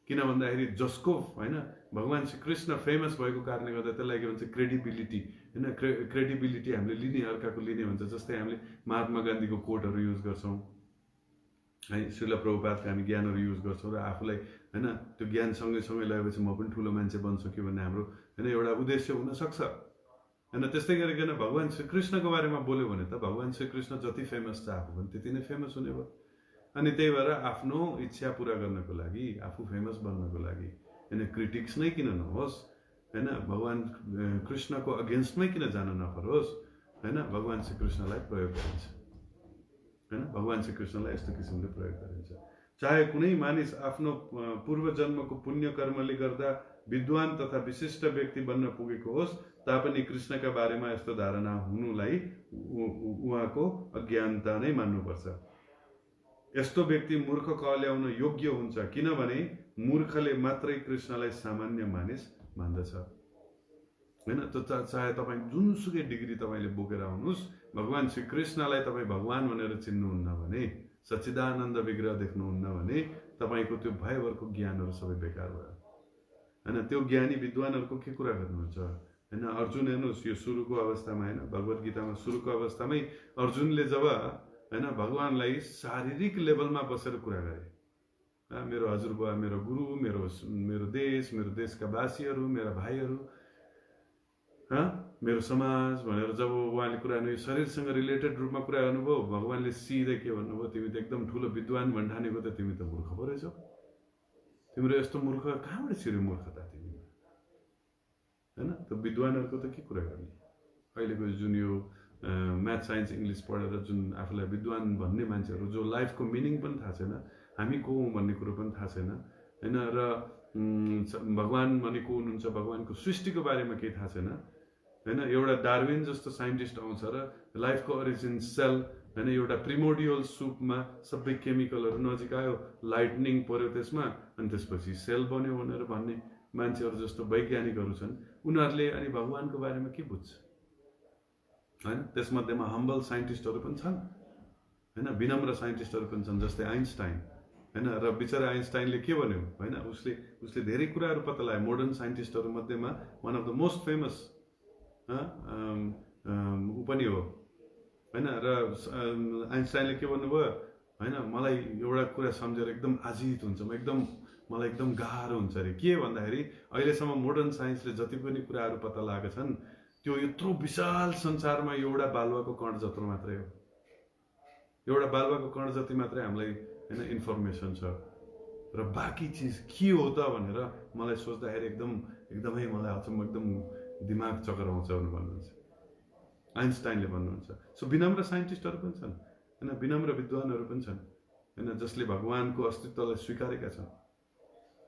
किन भन्दाखेरि जसको हैन भगवान श्रीकृष्ण फेमस भएको कारणले गर्दा त्यसलाई के भन्छ, क्रेडिबिलिटी हैन। क्रेडिबिलिटी हामीले लिने, अर्काको लिने भन्छ। जस्तै हामीले महात्मा गान्धीको कोटहरू युज गर्छौँ है, श्रील प्रभुपादका हामी ज्ञानहरू युज गर्छौँ र आफूलाई हैन त्यो ज्ञान सँगै सँगै लगाएपछि म पनि ठुलो मान्छे बन्छु कि भन्ने हाम्रो हैन एउटा उद्देश्य हुनसक्छ हैन। त्यस्तै गरिकन भगवान श्रीकृष्णको बारेमा बोल्यो भने त भगवान श्रीकृष्ण जति फेमस छ आफू पनि त्यति नै फेमस हुने भयो। अनि त्यही भएर आफ्नो इच्छा पुरा गर्नको लागि, आफू फेमस बन्नको लागि हैन, क्रिटिक्स नै किन नहोस् हैन, भगवान कृष्णको अगेन्स्टमै किन जान नपरोस् हैन, भगवान श्रीकृष्णलाई प्रयोग गरिन्छ हैन। भगवान श्रीकृष्णलाई यस्तो किसिमले प्रयोग गरिन्छ। चाहे कुनै मानिस आफ्नो पूर्व जन्मको पुण्य कर्मले गर्दा विद्वान तथा विशिष्ट व्यक्ति बन्न पुगेको होस् तापनि कृष्णका बारेमा यस्तो धारणा हुनुलाई उहाँको अज्ञानता नै मान्नुपर्छ। यस्तो व्यक्ति मूर्ख कहल्याउन योग्य हुन्छ, किनभने मूर्खले मात्रै कृष्णलाई सामान्य मानिस मान्दछ हैन। त चाहे तपाईँ जुनसुकै डिग्री तपाईँले बोकेर आउनुहोस्, भगवान श्रीकृष्णलाई तपाईँ भगवान भनेर चिन्नुहुन्न भने, सच्चिदानन्द विग्रह देख्नुहुन्न भने तपाईँको त्यो भयभरको ज्ञानहरू सबै बेकार भयो हैन। त्यो ज्ञानी विद्वानहरूको के कुरा गर्नुहुन्छ हैन। अर्जुन हेर्नुहोस्, यो सुरुको अवस्थामा हैन, भगवत गीतामा सुरुको अवस्थामै अर्जुनले जब हैन भगवानलाई शारीरिक लेभलमा बसेर कुरा गरे, मेरो हजुरबुवा, मेरो गुरु, मेरो देश, मेरो देशका वासीहरू, मेरा भाइहरू, मेरो समाज भनेर जब उहाँले कुरा गर्नु, शरीरसँग रिलेटेड रूपमा कुरा गर्नुभयो, भगवानले सिधै के भन्नुभयो, तिमी त एकदम ठुलो विद्वान भन्ठानेको त तिमी त मूर्ख पो रहेछौ, तिम्रो यस्तो मूर्ख कहाँबाट छिर्यो मूर्खता तिमी हैन। त विद्वानहरूको त के कुरा गर्ने। अहिलेको जुन यो म्याथ साइन्स इङ्ग्लिस पढेर जुन आफूलाई विद्वान भन्ने मान्छेहरू, जो लाइफको मिनिङ पनि थाहा छैन, हामी को हौँ भन्ने कुरो पनि थाहा छैन हैन, र भगवान भने को हुनुहुन्छ, भगवानको सृष्टिको बारेमा केही थाहा छैन हैन। एउटा डार्विन जस्तो साइन्टिस्ट आउँछ र लाइफको ओरिजिन सेल हैन, एउटा प्रिमोडियल सुपमा सबै केमिकलहरू नजिक आयो, लाइटनिङ पर्यो त्यसमा, अनि त्यसपछि सेल बन्यो भनेर भन्ने मान्छेहरू जस्तो वैज्ञानिकहरू छन्। उनीहरूले अनि भगवानको बारेमा के बुझ्छ हैन। त्यसमध्येमा हम्बल साइन्टिस्टहरू पनि छन् हैन, विनम्र साइन्टिस्टहरू पनि छन्, जस्तै आइन्स्टाइन हैन। र बिचरा आइन्स्टाइनले के भन्यो हैन, उसले धेरै कुराहरू पत्ता लगायो। मोडर्न साइन्टिस्टहरू मध्येमा one of the most famous ऊ पनि हो हैन। र आइन्स्टाइनले के भन्नुभयो हैन, मलाई एउटा कुरा सम्झेर एकदम आजित हुन्छ, मलाई एकदम गाह्रो हुन्छ अरे। के भन्दाखेरि अहिलेसम्म मोडर्न साइन्सले जति पनि कुराहरू पत्ता लगाएका छन्, त्यो यत्रो विशाल संसारमा एउटा बालुवाको कण जत्रो मात्रै हो, एउटा बालुवाको कण जति मात्रै हामीलाई हैन इन्फर्मेसन छ, र बाँकी चिज के हो त भनेर मलाई सोच्दाखेरि एकदमै मलाई अचम्म, एकदम दिमाग चक्कर आउँछ भन्नुहुन्छ आइन्स्टाइनले भन्नुहुन्छ। सो विनम्र साइन्टिस्टहरू पनि छन् हैन, विनम्र विद्वानहरू पनि छन् हैन, जसले भगवानको अस्तित्वलाई स्वीकारेका छन्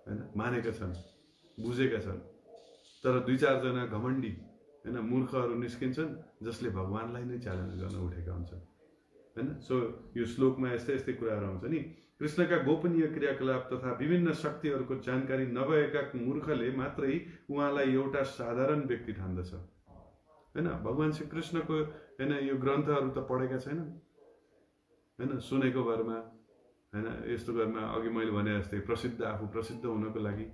हैन, मानेका छन्, बुझेका छन्। तर 2-4 जना घमण्डी हैन मूर्खहरू निस्किन्छन्, जसले भगवानलाई नै च्यालेन्ज गर्न उठेका हुन्छन् हैन। सो यो श्लोकमा यस्तै कुराहरू आउँछ नि। कृष्णका गोपनीय क्रियाकलाप तथा विभिन्न शक्तिहरूको जानकारी नभएका मूर्खले मात्रै उहाँलाई एउटा साधारण व्यक्ति ठान्दछ हैन। भगवान श्री कृष्णको हैन यो ग्रन्थहरू त पढेका छैनन् हैन, सुनेको भरमा हैन, यस्तो घरमा अघि मैले भने जस्तै आफू प्रसिद्ध हुनको लागि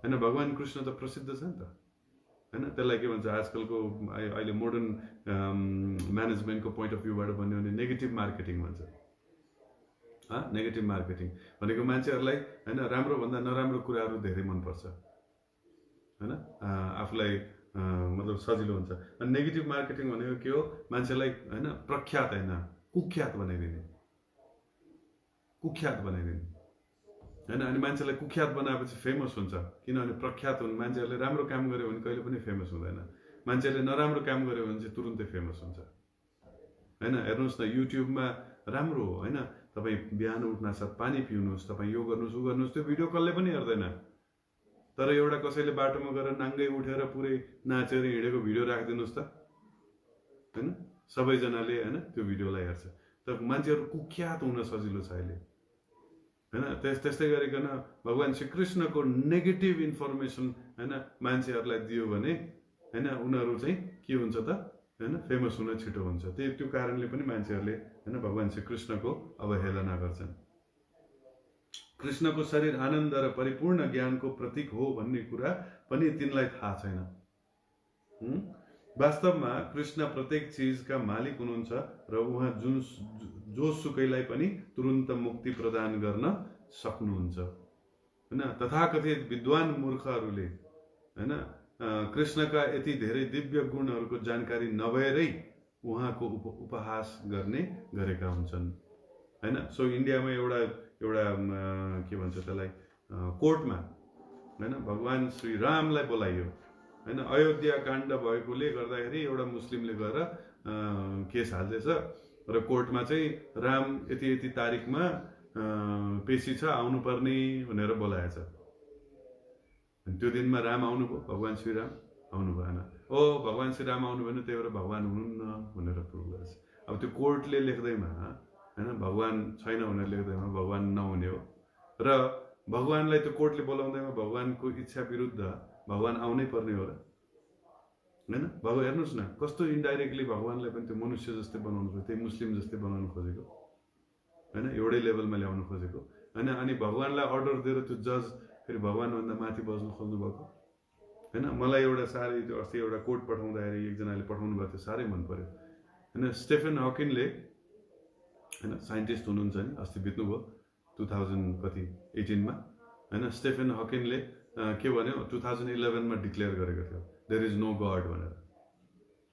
हैन। भगवान कृष्ण त प्रसिद्ध छ नि त हैन। त्यसलाई के भन्छ आजकलको अहिले मोडर्न म्यानेजमेन्टको पोइन्ट अफ भ्यूबाट भन्यो भने नेगेटिभ मार्केटिङ भन्छ। नेगेटिभ मार्केटिङ भनेको मान्छेहरूलाई हैन राम्रो भन्दा नराम्रो कुराहरू धेरै मनपर्छ हैन, आफूलाई मतलब सजिलो हुन्छ। अनि नेगेटिभ मार्केटिङ भनेको के हो, मान्छेलाई हैन प्रख्यात हैन कुख्यात बनाइदिने हैन। अनि मान्छेलाई कुख्यात बनाएपछि फेमस हुन्छ, किनभने प्रख्यात हुन्। मान्छेहरूले राम्रो काम गर्यो भने कहिले पनि फेमस हुँदैन, मान्छेले नराम्रो काम गर्यो भने चाहिँ तुरुन्तै फेमस हुन्छ हैन। हेर्नुहोस् न, युट्युबमा राम्रो हो हैन, तपाईँ बिहान उठ्नासाथ पानी पिउनुहोस्, तपाईँ यो गर्नुहोस् उ गर्नुहोस्, त्यो भिडियो कसले पनि हेर्दैन। तर एउटा कसैले बाटोमा गएर नाङ्गै उठेर पुरै नाचेर हिँडेको भिडियो राखिदिनुहोस् त हैन, सबैजनाले हैन त्यो भिडियोलाई हेर्छ। तर मान्छेहरू कुख्यात हुन सजिलो छ अहिले हैन। त्यस्तै गरिकन भगवान श्रीकृष्णको नेगेटिभ इन्फर्मेसन हैन मान्छेहरूलाई दियो भने हैन, उनीहरू चाहिँ के हुन्छ त हैन, फेमस हुन छिटो हुन्छ। त्यो कारणले पनि मान्छेहरूले हैन भगवान श्रीकृष्णको अवहेलना गर्छन्। कृष्णको शरीर आनन्द र परिपूर्ण ज्ञानको प्रतीक हो भन्ने कुरा पनि तिनलाई थाहा छैन। वास्तवमा कृष्ण प्रत्येक चिजका मालिक हुनुहुन्छ र उहाँ जोसुकैलाई पनि तुरुन्त मुक्ति प्रदान गर्न सक्नुहुन्छ हैन। तथाकथित विद्वान मूर्खहरूले हैन कृष्णका यति धेरै दिव्य गुणहरूको जानकारी नभएरै उहाँको उपहास गरेका हुन्छन् हैन। सो इन्डियामा एउटा एउटा के भन्छ त्यसलाई कोर्टमा हैन भगवान श्री रामलाई बोलाइयो हैन। अयोध्या काण्ड भएकोले गर्दाखेरि एउटा मुस्लिमले गएर केस हाल्दैछ र कोर्टमा चाहिँ राम यति यति तारिकमा पेशी छ आउनुपर्ने भनेर बोलाएछ। त्यो दिनमा राम आउनुभयो, भगवान श्री राम आउनु भएन। ओ भगवान श्री राम आउनु भएन, त्यही भएर भगवान हुनुहुन्न भनेर प्रुभ गरेछ। अब त्यो कोर्टले लेख्दैमा हैन भगवान छैन भनेर लेख्दैमा भगवान नहुने हो र भगवानलाई त्यो कोर्टले बोलाउँदैमा भगवानको इच्छा विरुद्ध भगवान आउनै पर्ने हो र हैन। भगवान हेर्नुहोस् न कस्तो इन्डाइरेक्टली भगवानलाई पनि त्यो मनुष्य जस्तै बनाउनु खोजेको, त्यही मुस्लिम जस्तै बनाउनु खोजेको हैन, एउटै लेभलमा ल्याउनु खोजेको हैन। अनि भगवानलाई अर्डर दिएर त्यो जज फेरि भगवानभन्दा माथि बस्नु खोज्नु भएको हैन। मलाई एउटा साह्रै त्यो अस्ति एउटा कोट पठाउँदाखेरि एकजनाले पठाउनु भएको थियो, साह्रै मन पर्यो हैन। स्टेफन हकिनले हैन साइन्टिस्ट हुनुहुन्छ नि, अस्ति बित्नुभयो 2018 मा हैन। स्टेफन हकिनले के भन्यो 2011 मा डिक्लेयर गरेको थियो देयर इज नो गड भनेर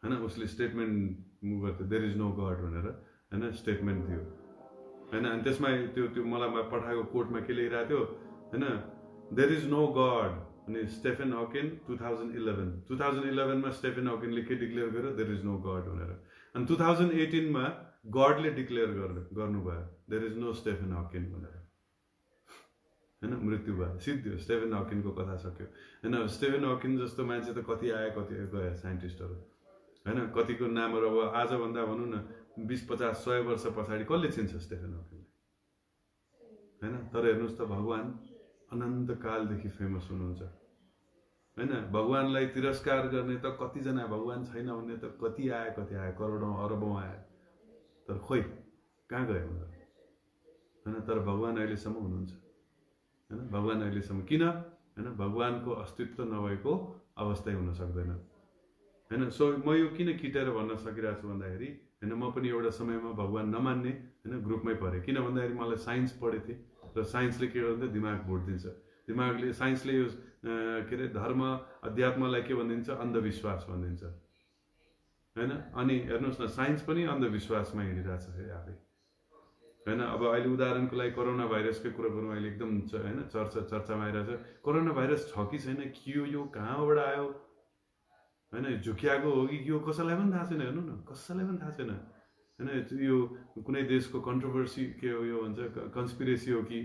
हैन। उसले स्टेटमेन्ट गर्थ्यो देयर इज नो गड भनेर हैन स्टेटमेन्ट दियो हैन। अनि त्यसमा त्यो मलाई पठाएको कोटमा के लेखिरहेको थियो हैन, देयर इज नो गड। अनि स्टेफन हकिन 2011 मा स्टेफन हकिनले के डिक्लेयर गर्यो देयर इज नो गड भनेर। अनि 2018 मा गडले डिक्लेयर गर्नुभयो देयर इज नो स्टेफन हकिन भनेर हैन। मृत्यु भयो, सिद्धियो, स्टेफन हकिनको कथा सक्यो हैन। स्टेफन हकिन जस्तो मान्छे त कति आए कति गए साइन्टिस्टहरू हैन। कतिको नामहरू अब आजभन्दा भनौँ न 20-50-100 वर्ष पछाडि कसले चिन्छ स्टेफन हकिनलाई हैन। तर हेर्नुहोस् त भगवान अनन्त कालदेखि फेमस हुनुहुन्छ हैन। भगवानलाई तिरस्कार गर्ने त कतिजना, भगवान छैन भन्ने त कति आए करोडौँ अरबौँ आए, तर खोइ कहाँ गए उनीहरू हैन। तर भगवान अहिलेसम्म हुनुहुन्छ हैन। भगवान अहिलेसम्म किन हैन, भगवानको अस्तित्व नभएको अवस्थै हुन सक्दैन हैन। सो म यो किन किटेर भन्न सकिरहेको छु भन्दाखेरि हैन, म पनि एउटा समयमा भगवान नमान्ने हैन ग्रुपमै परेँ। किन भन्दाखेरि मलाई साइन्स पढेको थिएँ र साइन्सले के गर्छ दिमाग भुटिदिन्छ। दिमागले साइन्सले यो के अरे धर्म अध्यात्मलाई के भनिदिन्छ अन्धविश्वास भनिदिन्छ हैन। अनि हेर्नुहोस् न साइन्स पनि अन्धविश्वासमा हिँडिरहेछ फेरि आफै हैन। अब अहिले उदाहरणको लागि कोरोना भाइरसकै कुरा गरौँ, अहिले एकदम हैन चर्चामा आइरहेछ। कोरोना भाइरस छ कि छैन, के हो यो, कहाँबाट आयो हैन, झुक्याएको हो कि यो कसैलाई पनि थाहा छैन। हेर्नु न कसैलाई पनि थाहा छैन हैन। यो कुनै देशको कन्ट्रोभर्सी के हो, यो भन्छ कन्स्पिरेसी हो कि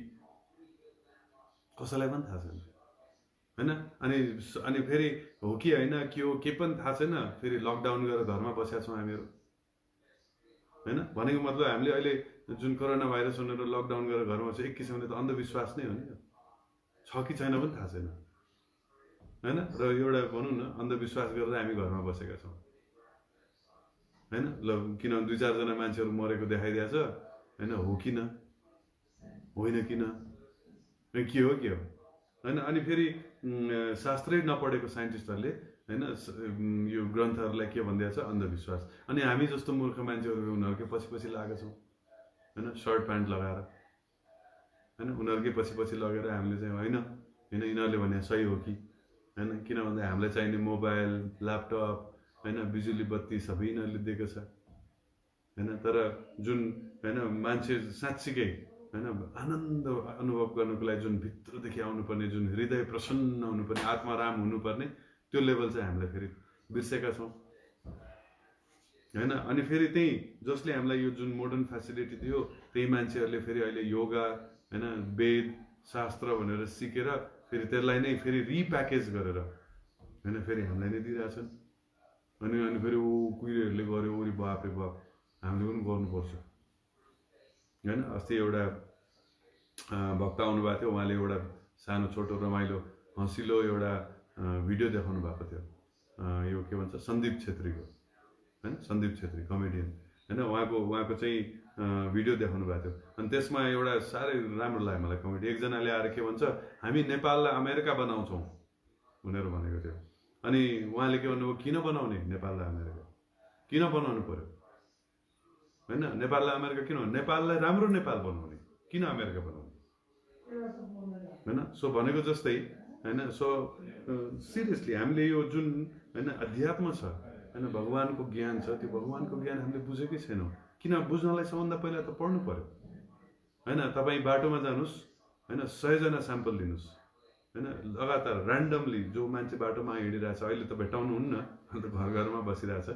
कसैलाई पनि थाहा छैन हैन। अनि फेरि हो कि होइन के हो के पनि थाहा छैन, फेरि लकडाउन गरेर घरमा बसेका छौँ हामीहरू हैन। भनेको मतलब हामीले अहिले जुन कोरोना भाइरस भनेर लकडाउन गरेर घरमा बस्छ एक किसिमले त अन्धविश्वास नै हो नि, छ कि छैन पनि थाहा छैन हैन। र एउटा भनौँ न अन्धविश्वास गरेर हामी घरमा बसेका छौँ हैन। ल किनभने 2-4 जना मान्छेहरू मरेको देखाइदिएको छ हैन, हो किन होइन किन के हो हैन। अनि फेरि शास्त्रै नपढेको साइन्टिस्टहरूले हैन यो ग्रन्थहरूलाई के भनिदिएको छ अन्धविश्वास। अनि हामी जस्तो मूर्ख मान्छेहरू उनीहरूकै पछि लागेका छौँ हैन, सर्ट प्यान्ट लगाएर हैन। उनीहरूकै पछि लगेर हामीले चाहिँ होइन यिनीहरूले भने सही हो कि हैन, किन भन्दा हामीलाई चाहिने मोबाइल ल्यापटप हैन बिजुली बत्ती सबै यिनीहरूले दिएको छ हैन। तर जुन हैन मान्छे साँच्चीकै हैन आनन्द अनुभव गर्नुको लागि जुन भित्रदेखि आउनुपर्ने, जुन हृदय प्रसन्न हुनुपर्ने, आत्माराम हुनुपर्ने त्यो लेभल चाहिँ हामीले फेरि बिर्सेका छौँ हैन। अनि फेरि त्यही जसले हामीलाई यो जुन मोडर्न फेसिलिटी दियो त्यही मान्छेहरूले फेरि अहिले योगा हैन वेद शास्त्र भनेर सिकेर फेरि त्यसलाई नै फेरि रिप्याकेज गरेर हैन फेरि हामीलाई नै दिइरहेछन्। अनि फेरि कुहिरेहरूले गर्यो ओरी बाप रे बाप हामीले पनि गर्नुपर्छ हैन। अस्ति एउटा भक्त आउनुभएको थियो, उहाँले एउटा सानो छोटो रमाइलो हँसिलो एउटा भिडियो देखाउनु भएको थियो। यो के भन्छ सन्दीप छेत्रीको हैन, सन्दीप छेत्री कमेडियन हैन, उहाँको चाहिँ भिडियो देखाउनु भएको थियो। अनि त्यसमा एउटा साह्रै राम्रो लाग्यो मलाई कमेडी। एकजनाले आएर के भन्छ हामी नेपाललाई अमेरिका बनाउँछौँ भनेर भनेको थियो। अनि उहाँले के भन्नुभयो किन बनाउने नेपाललाई अमेरिका, किन बनाउनु पर्यो हैन, नेपाललाई अमेरिका किन, नेपाललाई राम्रो नेपाल बनाउने, किन अमेरिका बनाउने हैन। सो भनेको जस्तै होइन. सो सिरियसली हामीले यो जुन होइन अध्यात्म छ होइन भगवानको ज्ञान छ त्यो भगवानको ज्ञान हामीले बुझेकै छैनौँ. किन बुझ्नलाई सबभन्दा पहिला त पढ्नु पर्यो होइन. तपाईँ बाटोमा जानुहोस् होइन 100जना स्याम्पल लिनुहोस् होइन लगातार ऱ्यान्डमली जो मान्छे बाटोमा हिँडिरहेछ अहिले त भेटाउनुहुन्न अन्त घर घरमा बसिरहेछ.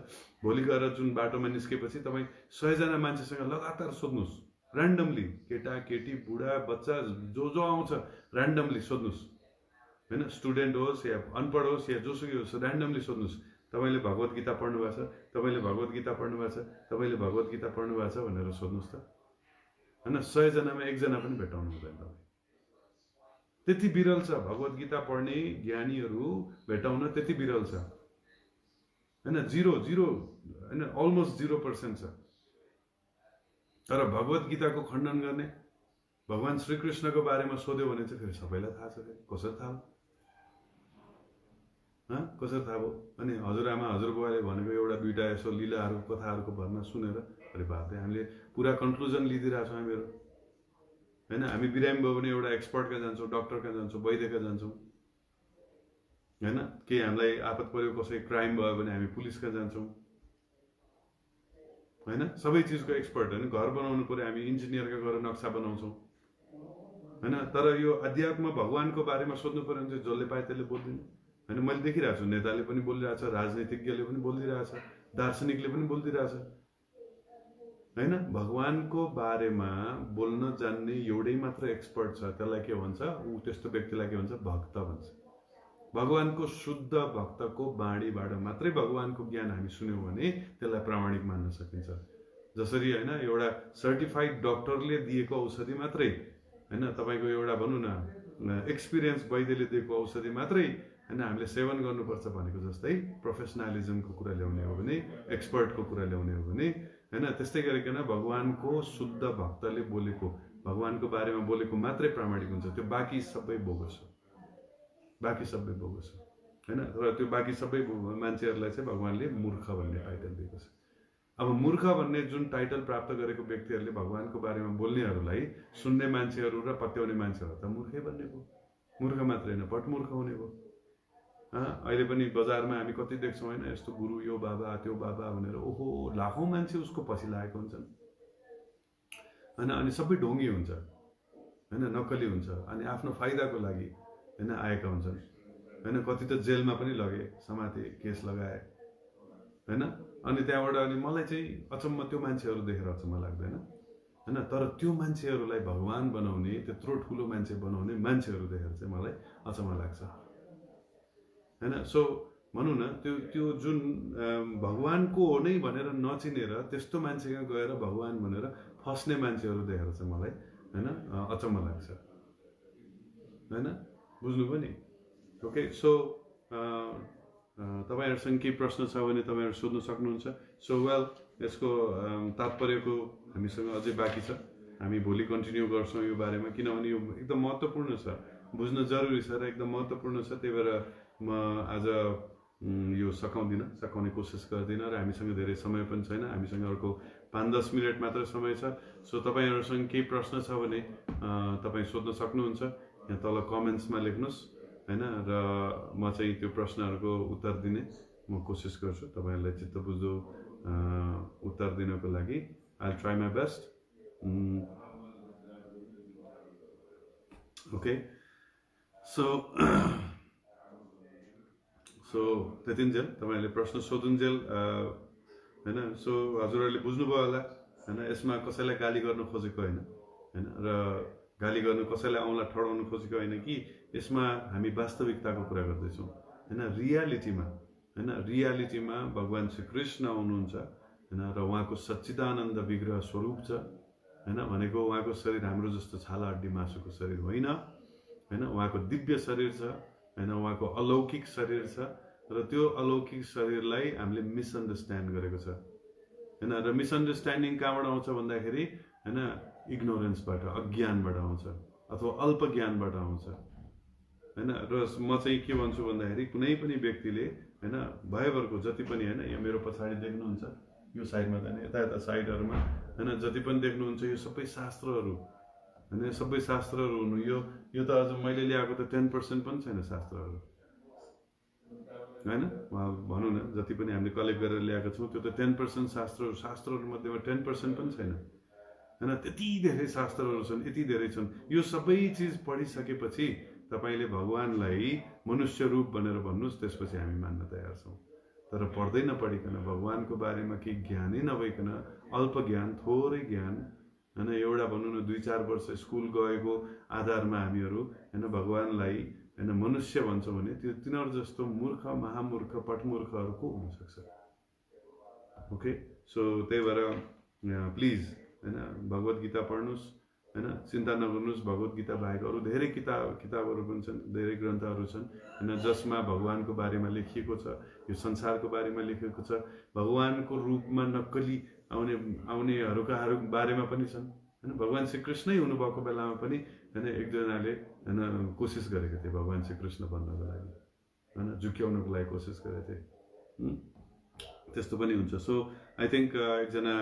भोलि गएर जुन बाटोमा निस्केपछि तपाईँ 100जना मान्छेसँग लगातार सोध्नुहोस् ऱ्यान्डमली केटा केटी बुढा बच्चा जो जो आउँछ ऱ्यान्डमली सोध्नुहोस् होइन. स्टुडेन्ट होस् या अनपढ होस् या जोसुकै होस् ऱ्यान्डमली सोध्नुहोस् तपाईँले भगवत गीता पढ्नु भएको छ तपाईँले भगवत गीता पढ्नु भएको छ तपाईँले भगवत गीता पढ्नु भएको छ भनेर सोध्नुहोस् त होइन. 100जनामा 1जना पनि भेटाउनु हुँदैन तपाईँ. त्यति विरल छ भगवत गीता पढ्ने ज्ञानीहरू भेटाउन त्यति विरल छ होइन. जिरो होइन अलमोस्ट 0% छ. तर भगवत गीताको खण्डन गर्ने भगवान् श्रीकृष्णको बारेमा सोध्यो भने चाहिँ फेरि सबैलाई थाहा छ. फेरि कसरी थाहा हो कसरी थाहा भयो. अनि हजुरआमा हजुरबुवाले भनेको एउटा दुईवटा यसो लीलाहरू कथाहरूको भरमा सुनेर अरे बापरे हामीले पुरा कन्क्लुजन लिइदिरहेछौँ हामीहरू होइन. हामी बिरामी भयो भने एउटा एक्सपर्ट कहाँ जान्छौँ डक्टर कहाँ जान्छौँ वैद्य कहाँ जान्छौँ होइन. केही हामीलाई आपत पर्यो कसै क्राइम भयो भने हामी पुलिस कहाँ जान्छौँ होइन. सबै चिजको एक्सपर्ट होइन. घर बनाउनु पर्यो हामी इन्जिनियरका गएर नक्सा बनाउँछौँ होइन. तर यो अध्यात्म भगवानको बारेमा सोध्नु पर्यो भने चाहिँ जसले पाए त्यसले बोल्दैन होइन. मैले देखिरहेको छु नेताले पनि बोलिरहेछ राजनीतिज्ञले पनि बोलिरहेछ दार्शनिकले पनि बोलिदिरहेछ होइन. भगवानको बारेमा बोल्न जान्ने एउटै मात्र एक्सपर्ट छ त्यसलाई के भन्छ ऊ त्यस्तो व्यक्तिलाई के भन्छ भक्त भन्छ. भगवानको शुद्ध भक्तको बाणीबाट मात्रै भगवानको ज्ञान हामी सुन्यौँ भने त्यसलाई प्रामाणिक मान्न सकिन्छ. जसरी होइन एउटा सर्टिफाइड डक्टरले दिएको औषधि मात्रै होइन तपाईँको एउटा भनौँ न एक्सपिरियन्स वैद्यले दिएको औषधि मात्रै होइन हामीले सेवन गर्नुपर्छ भनेको जस्तै प्रोफेसनलिजमको कुरा ल्याउने हो भने एक्सपर्टको कुरा ल्याउने हो भने होइन. त्यस्तै गरिकन भगवानको शुद्ध भक्तले बोलेको भगवानको बारेमा बोलेको मात्रै प्रामाणिक हुन्छ. त्यो बाँकी सबै बोगस हो होइन. र त्यो बाँकी सबै मान्छेहरूलाई चाहिँ भगवान्ले मूर्ख भन्ने टाइटल दिएको छ. अब मूर्ख भन्ने जुन टाइटल प्राप्त गरेको व्यक्तिहरूले भगवानको बारेमा बोल्नेहरूलाई सुन्ने मान्छेहरू र पत्याउने मान्छेहरू त मूर्खै बन्ने भयो. मूर्ख मात्रै होइन पटमूर्ख हुने भयो. अहिले पनि बजारमा हामी कति देख्छौँ होइन यस्तो गुरु यो बाबा त्यो बाबा भनेर ओहो लाखौँ मान्छे उसको पछि लागेको हुन्छन् होइन. अनि सबै ढोङ्गी हुन्छ होइन नक्कली हुन्छ अनि आफ्नो फाइदाको लागि होइन आएका हुन्छन् होइन. कति त जेलमा पनि लगे समाते केस लगाए होइन. अनि त्यहाँबाट अनि मलाई चाहिँ अचम्म त्यो मान्छेहरू देखेर अचम्म लाग्दैन होइन. तर त्यो मान्छेहरूलाई भगवान बनाउने त्यत्रो ठुलो मान्छे बनाउने मान्छेहरू देखेर चाहिँ मलाई अचम्म लाग्छ होइन. सो भनौँ न त्यो जुन भगवानको हो नै भनेर नचिनेर त्यस्तो मान्छेसँग गएर भगवान भनेर फस्ने मान्छेहरू देखेर चाहिँ मलाई होइन अचम्म लाग्छ होइन. बुझ्नु पनि ओके. सो तपाईँहरूसँग केही प्रश्न छ भने तपाईँहरू सोध्न सक्नुहुन्छ. सो वेल यसको तात्पर्यको हामीसँग अझै बाँकी छ. हामी भोलि कन्टिन्यू गर्छौँ यो बारेमा किनभने यो एकदम महत्त्वपूर्ण छ बुझ्न जरुरी छ र एकदम महत्त्वपूर्ण छ. त्यही भएर म आज यो सकाउने कोसिस गर्दिनँ र हामीसँग धेरै समय पनि छैन. हामीसँग अर्को 5-10 मिनट मात्र समय छ. सो तपाईँहरूसँग केही प्रश्न छ भने तपाईँ सोध्न सक्नुहुन्छ. यहाँ तल कमेन्ट्समा लेख्नुहोस् होइन. र म चाहिँ त्यो प्रश्नहरूको उत्तर दिने म कोसिस गर्छु तपाईँहरूलाई चित्त बुझ्दो उत्तर दिनको लागि. I try my best. Okay. So त्यतिन्जेल तपाईँहरूले प्रश्न सोधुन्जेल होइन. सो हजुरहरूले बुझ्नुभयो होला होइन. यसमा कसैलाई गाली गर्न खोजेको होइन होइन र गाली गर्नु कसैलाई औँला ठडाउनु खोजेको होइन कि यसमा हामी वास्तविकताको कुरा गर्दैछौँ होइन. रियालिटीमा भगवान् श्री कृष्ण आउनुहुन्छ होइन र उहाँको सच्चिदानन्द विग्रह स्वरूप छ होइन. भनेको उहाँको शरीर हाम्रो जस्तो छाला हड्डी मासुको शरीर होइन होइन. उहाँको दिव्य शरीर छ होइन. उहाँको अलौकिक शरीर छ र त्यो अलौकिक शरीरलाई हामीले मिसअन्डरस्ट्यान्ड गरेको छ होइन. र मिसअन्डरस्ट्यान्डिङ कहाँबाट आउँछ भन्दाखेरि होइन इग्नोरेन्सबाट अज्ञानबाट आउँछ अथवा अल्प ज्ञानबाट आउँछ होइन. र म चाहिँ के भन्छु भन्दाखेरि कुनै पनि व्यक्तिले होइन भयभरको जति पनि होइन यहाँ मेरो पछाडि देख्नुहुन्छ यो साइडमा त यता यता साइडहरूमा होइन जति पनि देख्नुहुन्छ यो सबै शास्त्रहरू होइन यो सबै शास्त्रहरू हुनु यो त अझ मैले ल्याएको त 10% पनि छैन शास्त्रहरू होइन भनौँ न जति पनि हामीले कलेक्ट गरेर ल्याएको छौँ त्यो त 10% शास्त्रहरू मध्येमा 10% पनि छैन होइन त्यति धेरै शास्त्रहरू छन् यति धेरै छन् यो सबै चिज पढिसकेपछि तपाईँले भगवान्लाई मनुष्य रूप भनेर भन्नुहोस् त्यसपछि हामी मान्न तयार छौँ तर पढ्दै नपढिकन भगवान्को बारेमा केही ज्ञानै नभइकन अल्प ज्ञान थोरै ज्ञान होइन एउटा भनौँ न 2-4 वर्ष स्कुल गएको आधारमा हामीहरू होइन भगवान्लाई होइन मनुष्य भन्छौँ भने त्यो तिनीहरू जस्तो मूर्ख महामूर्ख पटमूर्खहरू को हुनसक्छ ओके सो त्यही भएर प्लिज होइन भगवत गीता पढ्नुहोस् होइन चिन्ता नगर्नुहोस् भगवत गीता बाहेक अरू धेरै किताबहरू पनि छन् धेरै ग्रन्थहरू छन् होइन जसमा भगवान्को बारेमा लेखिएको छ यो संसारको बारेमा लेखिएको छ भगवान्को रूपमा नक्कली आउनेहरूका बारेमा पनि छन् होइन भगवान् श्री कृष्णै हुनुभएको बेलामा पनि होइन एकजनाले होइन कोसिस गरेको थिए भगवान् श्री कृष्ण बन्नको लागि होइन झुक्याउनको लागि कोसिस गरेको थिए त्यस्तो पनि हुन्छ सो आई थिङ्क एकजना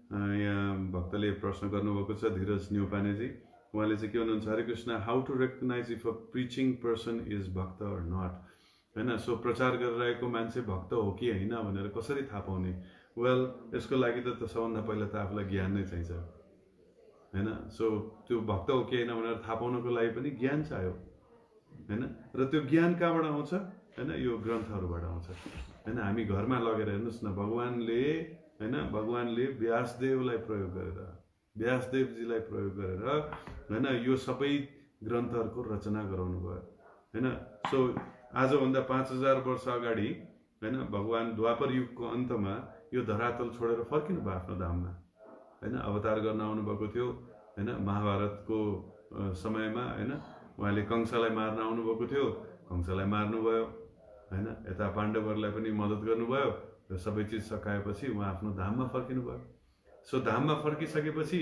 यहाँ भक्तले प्रश्न गर्नुभएको छ धीरज न्यौपानेजी उहाँले चाहिँ के भन्नुहुन्छ Hare Krishna how to recognise if a preaching person is bhakta or not होइन सो प्रचार गरिरहेको मान्छे भक्त हो कि होइन भनेर कसरी थाहा पाउने वेल यसको लागि त सबभन्दा पहिला त आफूलाई ज्ञान नै चाहिन्छ होइन सो त्यो भक्त हो कि होइन भनेर थाहा पाउनको लागि पनि ज्ञान चाहियो होइन र त्यो ज्ञान कहाँबाट आउँछ होइन यो ग्रन्थहरूबाट आउँछ होइन हामी घरमा लगेर हेर्नुहोस् न भगवान्ले व्यासदेवजीलाई प्रयोग गरेर होइन यो सबै ग्रन्थहरूको रचना गराउनु भयो होइन सो आजभन्दा 5000 वर्ष अगाडि होइन भगवान् द्वापर युगको अन्तमा यो धरातल छोडेर फर्किनु भयो आफ्नो धाममा होइन अवतार गर्न आउनुभएको थियो होइन महाभारतको समयमा होइन उहाँले कंसलाई मार्न आउनुभएको थियो कंसलाई मार्नुभयो होइन यता पाण्डवहरूलाई पनि मद्दत गर्नुभयो र सबै चिज सकाएपछि उहाँ आफ्नो धाममा फर्किनु भयो सो धाममा फर्किसकेपछि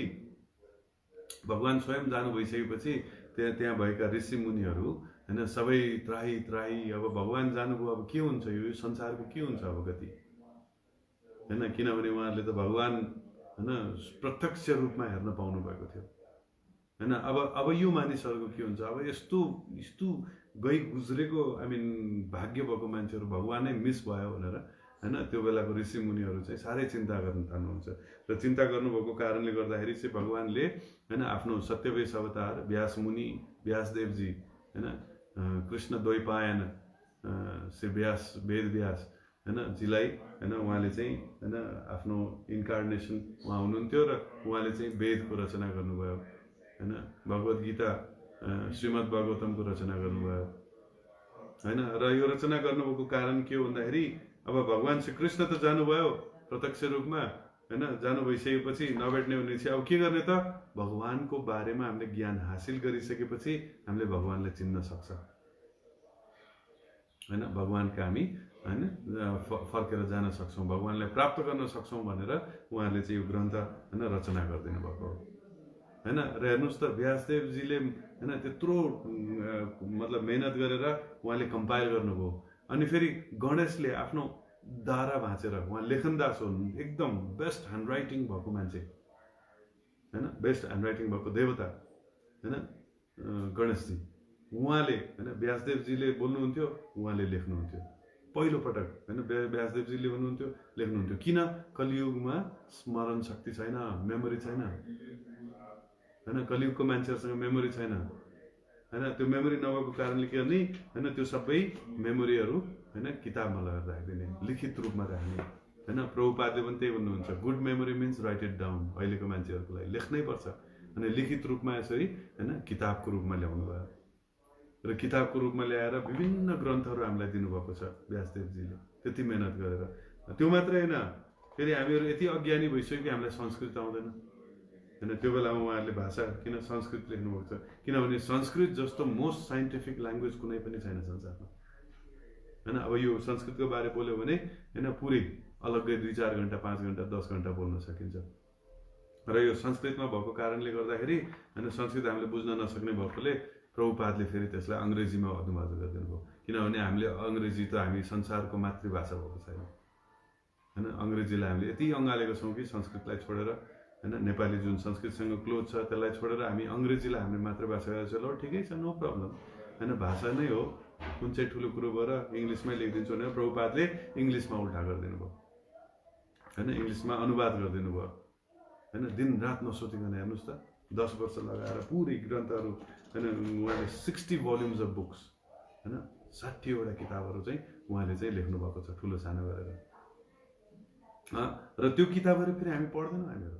भगवान् स्वयं जानु भइसकेपछि त्यहाँ भएका ऋषि मुनिहरू होइन सबै त्राही अब भगवान् जानुभयो अब के हुन्छ यो संसारको के हुन्छ अब गति होइन किनभने उहाँहरूले त भगवान् होइन प्रत्यक्ष रूपमा हेर्न पाउनु भएको थियो होइन अब यो मानिसहरूको के हुन्छ अब यस्तो गई गुज्रेको भाग्य भएको मान्छेहरू भगवानै मिस भयो भनेर होइन त्यो बेलाको ऋषि मुनिहरू चाहिँ साह्रै चिन्ता गर्न थाल्नुहुन्छ र चिन्ता गर्नुभएको कारणले गर्दाखेरि चाहिँ भगवान्ले होइन आफ्नो सत्यवेश अवतार व्यासदेवजी होइन कृष्ण द्वैपायन श्री वेदव्यास होइन जीलाई होइन उहाँले चाहिँ होइन आफ्नो इन्कार्नेसन उहाँ हुनुहुन्थ्यो र उहाँले चाहिँ वेदको रचना गर्नुभयो होइन भगवत गीता श्रीमद् भागवतमको रचना गर्नुभयो होइन र यो रचना गर्नुभएको कारण के हो भन्दाखेरि अब भगवान् श्री कृष्ण त जानुभयो प्रत्यक्ष रूपमा होइन जानु भइसकेपछि नभेट्ने भनेपछि अब के गर्ने त भगवान्को बारेमा हामीले ज्ञान हासिल गरिसकेपछि हामीले भगवान्लाई चिन्न सक्छ होइन भगवान्का हामी होइन फर्केर जान सक्छौँ भगवान्लाई प्राप्त गर्न सक्छौँ भनेर उहाँहरूले चाहिँ यो ग्रन्थ होइन रचना गरिदिनु भएको हो होइन र हेर्नुहोस् त व्यासदेवजीले होइन त्यत्रो मतलब मेहनत गरेर उहाँले कम्पाइल गर्नुभयो अनि फेरि गणेशले आफ्नो दारा भाँचेर उहाँ लेखनदास हुन् एकदम बेस्ट ह्यान्डराइटिङ भएको मान्छे होइन बेस्ट ह्यान्डराइटिङ भएको देवता होइन गणेशजी उहाँले होइन व्यासदेवजीले बोल्नुहुन्थ्यो उहाँले लेख्नुहुन्थ्यो पहिलो पटक होइन व्यासदेवजीले भन्नुहुन्थ्यो लेख्नुहुन्थ्यो किन कलियुगमा स्मरण शक्ति छैन मेमोरी छैन होइन कलियुगको मान्छेहरूसँग मेमोरी छैन होइन त्यो मेमोरी नभएको कारणले के गर्ने होइन त्यो सबै मेमोरीहरू होइन किताबमा लगेर राखिदिने लिखित रूपमा राख्ने होइन प्रभुपादले पनि त्यही भन्नुहुन्छ good memory means right it down अहिलेको मान्छेहरूको लागि लेख्नै पर्छ अनि लिखित रूपमा यसरी होइन किताबको रूपमा ल्याउनु भयो र किताबको रूपमा ल्याएर विभिन्न ग्रन्थहरू हामीलाई दिनुभएको छ व्यासदेवजीले त्यति मेहनत गरेर त्यो मात्रै होइन फेरि हामीहरू यति अज्ञानी भइसक्यो कि हामीलाई संस्कृत आउँदैन होइन त्यो बेलामा उहाँहरूले भाषा किन संस्कृत लेख्नुभएको छ किनभने संस्कृत जस्तो मोस्ट साइन्टिफिक ल्याङ्ग्वेज कुनै पनि छैन संसारमा होइन अब यो संस्कृतको बारे बोल्यो भने होइन पुरै अलग्गै 2-4 घन्टा 5 घन्टा 10 घन्टा बोल्न सकिन्छ र यो संस्कृतमा भएको कारणले गर्दाखेरि होइन संस्कृत हामीले बुझ्न नसक्ने भएकोले प्रभुपादले फेरि त्यसलाई अङ्ग्रेजीमा अनुवाद गरिदिनु भयो किनभने हामीले अङ्ग्रेजी त हामी संसारको मातृभाषा भएको छैन होइन अङ्ग्रेजीलाई हामीले यति अँगालेको छौँ कि संस्कृतलाई छोडेर हैन नेपाली जुन संस्कृतसँग क्लोज छ त्यसलाई छोडेर हामी अङ्ग्रेजीलाई हाम्रो मातृभाषा गरेर ल ठिकै छ नो प्रब्लम हैन भाषा नै हो कुन चाहिँ ठुलो कुरो भएर इङ्ग्लिसमै लेखिदिन्छु भनेर प्रभुपादले इङ्ग्लिसमा उल्टा गरिदिनु भयो हैन इङ्ग्लिसमा अनुवाद गरिदिनु भयो हैन दिन रात नसोचिकन हेर्नुहोस् त 10 वर्ष लगाएर पुरै ग्रन्थहरू हैन उहाँले 60 भोल्युम्स अफ बुक्स हैन 60 वटा किताबहरू चाहिँ उहाँले चाहिँ लेख्नु भएको छ ठुलो सानो गरेर र त्यो किताबहरू फेरि हामी पढ्दैनौँ हामीहरू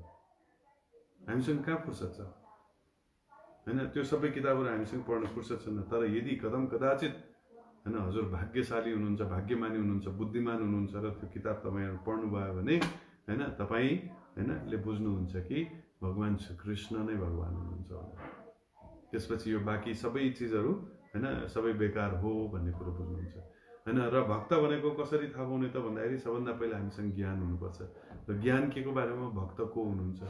हामीसँग कहाँ फुर्सद छ हैन त्यो सबै किताबहरू हामीसँग पढ्न फुर्सद छैन तर यदि कदम कदाचित हैन हजुर भाग्यशाली हुनुहुन्छ भाग्यमानी हुनुहुन्छ बुद्धिमान हुनुहुन्छ र त्यो किताब तपाईहरु पढ्नुभयो भने हैन तपाई हैन ले बुझ्नुहुन्छ कि भगवान श्री कृष्ण नै भगवान हुनुहुन्छ त्यसपछि यो बाँकी सबै चीजहरू हैन सबै बेकार हो भन्ने कुरो बुझ्नुहुन्छ हैन र भक्त भनेको कसरी थाहा पाउने त भन्दाखेरि सबभन्दा पहिला हामीसँग ज्ञान हुनुपर्छ र ज्ञान केको बारेमा भक्त को हुनुहुन्छ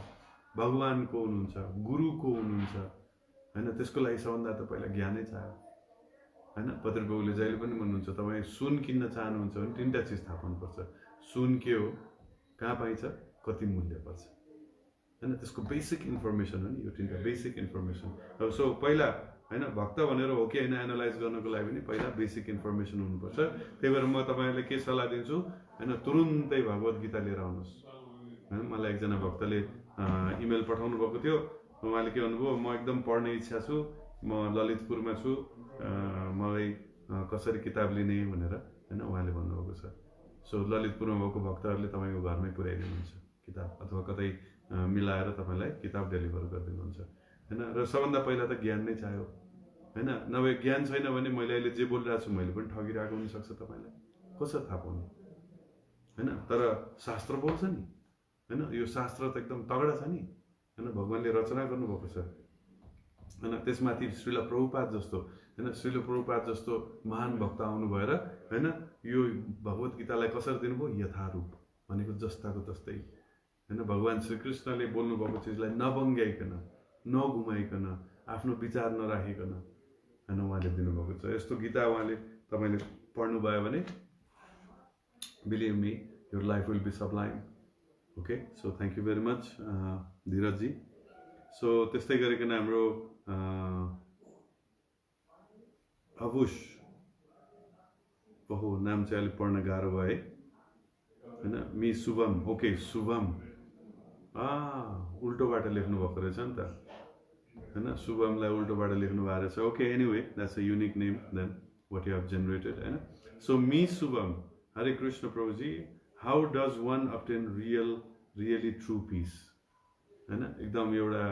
भगवान को हुनुहुन्छ गुरु को हुनुहुन्छ हैन त्यसको लागि सबभन्दा त पहिला ज्ञानै चाहियो हैन पत्रबाबुले जहिले पनि भन्नुहुन्छ तपाई सुन किन्न चाहनुहुन्छ भने तीनटा चीज थाहा पाउनुपर्छ सुन के हो कहाँ पाइन्छ कति मूल्य पर्छ हैन त्यसको बेसिक इन्फर्मेसन हो नि यो तीनटा बेसिक इन्फर्मेसन सो पहिला हैन भक्त भनेर हो कि हैन एनालाइज गर्नको लागि पनि पहिला बेसिक इन्फर्मेसन हुनुपर्छ त्यही भएर म तपाईहरुलाई के सल्लाह दिन्छु हैन तुरुन्तै भगवत गीता लिएर आउनुस् हैन मलाई एकजना भक्तले इमेल पठाउनु भएको थियो उहाँले के भन्नुभयो म एकदम पढ्ने इच्छा छु म ललितपुरमा छु मलाई कसरी किताब लिने भनेर हैन उहाँले भन्नुभएको छ सो ललितपुरमा भएको भक्तहरूले तपाईको घरमै पुर्याइदिनुहुन्छ किताब अथवा कतै मिलाएर तपाईलाई किताब डेलिभर गरिदिनुहुन्छ हैन र सबभन्दा पहिला त ज्ञान नै चाहियो हैन नभए ज्ञान छैन भने मैले अहिले जे बोलिरहेको छु मैले पनि ठगिरहेको हुन सक्छ तपाईलाई कसरी थाहा पाउनु हैन तर शास्त्र बोल्छ नि हैन यो शास्त्र त एकदम तगडा छ नि हैन भगवानले रचना गर्नुभएको छ हैन त्यसमाथि श्रील प्रभुपाद जस्तो हैन श्रील प्रभुपाद जस्तो महान भक्त आउनु भएर हैन यो भगवत गीतालाई कसरी दिनुभयो यथारूप भनेको जस्ताको तस्तै हैन भगवान श्रीकृष्णले बोल्नु भएको चीजलाई नबङ्ग्याइकन नघुमाइकन आफ्नो विचार नराखिकन हैन उहाँले दिनुभएको छ यस्तो गीता उहाँले तपाईले पढ्नु भयो भने believe me your life will be sublime okay so thank you very much Dhiraj ji so त्यस्तै गरिकन हाम्रो अबुश ओहो नाम चाहिँ अलि पढ्न गाह्रो भयो हैन मी शुभम ओके शुभम उल्टोबाट लेख्नु भएको रहेछ नि त हैन शुभमलाई उल्टोबाट लेख्नु भएको रहेछ okay anyway that's a unique name then what you have generated हैन so me Shubham Hare Krishna Prabhu ji how does one obtain really true peace हैन एकदम एउटा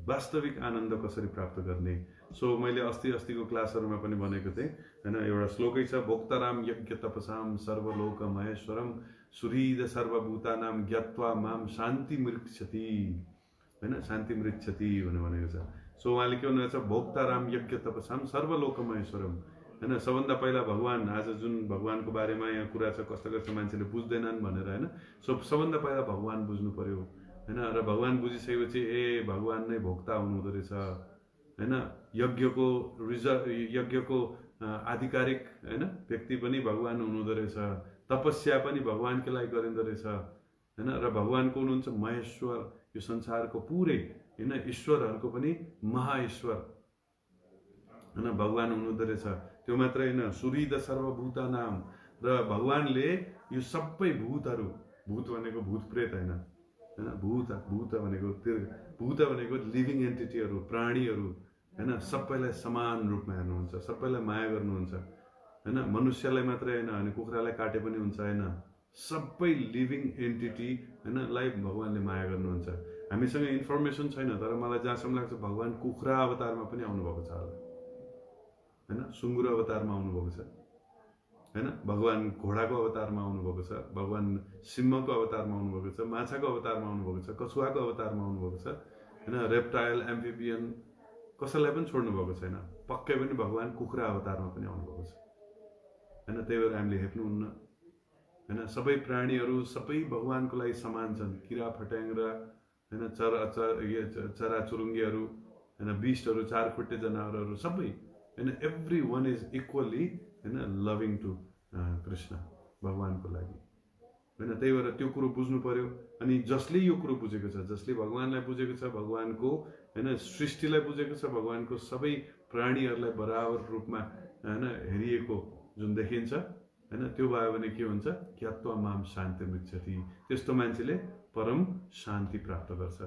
वास्तविक आनन्द कसरी प्राप्त गर्ने सो मैले अस्तिको क्लासहरुमा पनि भनेको थिएँ हैन एउटा श्लोकै छ भोक्ताराम यज्ञ तपसाम सर्वलोक महेश्वरम सुहृद सर्वभूतानाम ज्ञात्वा माम शान्ति मृक्षति हैन शान्ति मृक्षति भनेको छ सो उहाँले के भन्नुहुन्छ भोक्ताराम यज्ञ तपसाम सर्वलोक महेश्वरम हैन सबभन्दा पहिला भगवान आज जुन भगवानको बारेमा यहाँ कुरा छ कस्तो कस्तो मान्छेले बुझ्दैनन् भनेर हैन सो सबभन्दा पहिला भगवान बुझ्नु पर्यो हैन र भगवान बुझिसकेपछि ए भगवान नै भोक्ता हुनुहुँदो रहेछ हैन यज्ञको आधिकारिक हैन व्यक्ति पनि भगवान हुनुहुँदो रहेछ तपस्या पनि भगवानकै लागि गरिँदो रहेछ हैन र भगवान को हुनुहुन्छ महेश्वर यो संसारको पुरै हैन ईश्वरहरुको पनि महाईश्वर हैन भगवान हुनुहुँदो रहेछ त्यो मात्र हैन सुहृद सर्वभूतानाम र भगवानले यो सबै भूतहरु भूत भनेको भूत प्रेत हैन हैन भूत भनेको लिभिङ एन्टिटीहरु प्राणीहरु हैन सबैलाई समान रूपमा हेर्नुहुन्छ सबैलाई माया गर्नुहुन्छ हैन मनुष्यलाई मात्रै हैन अनि कुखुरालाई काटे पनि हुन्छ हैन सबै लिभिङ एन्टिटी हैन लाई भगवानले माया गर्नुहुन्छ हामीसँग इन्फर्मेसन छैन तर मलाई जहाँसम्म लाग्छ भगवान कुखुरा अवतारमा पनि आउनु भएको छ होला हैन सुँगुर अवतारमा आउनु भएको छ हैन भगवान घोडाको अवतारमा आउनु भएको छ भगवान सिंहको अवतारमा आउनु भएको छ माछाको अवतारमा आउनु भएको छ कछुवाको अवतारमा आउनु भएको छ हैन रेप्टाइल एम्फिबियन कसैलाई पनि छोड्नु भएको छैन पक्कै पनि भगवान कुखुरा अवतारमा पनि आउनु भएको छ हैन त्यही भएर हामीले हेप्नुहुन्न हैन सबै प्राणीहरु सबै भगवानको लागि समान छन् किरा फट्याङ्ग्रा हैन चरा चुरुङ्गीहरु हैन बीस्टहरु चार खुट्टे जनावरहरु सबै हैन एभ्री वान इज इक्वली हैन लभिङ टु कृष्ण भगवानको लागि होइन। त्यही भएर त्यो कुरो बुझ्नु पर्यो। अनि जसले यो कुरो बुझेको छ, जसले भगवान्लाई बुझेको छ, भगवान्को होइन सृष्टिलाई बुझेको छ, भगवान्को सबै प्राणीहरूलाई बराबर रूपमा होइन हेरिएको जुन देखिन्छ होइन, त्यो भयो भने के हुन्छ, ज्ञात्वा माम शान्ति मृच्छति, त्यस्तो मान्छेले परम शान्ति प्राप्त गर्छ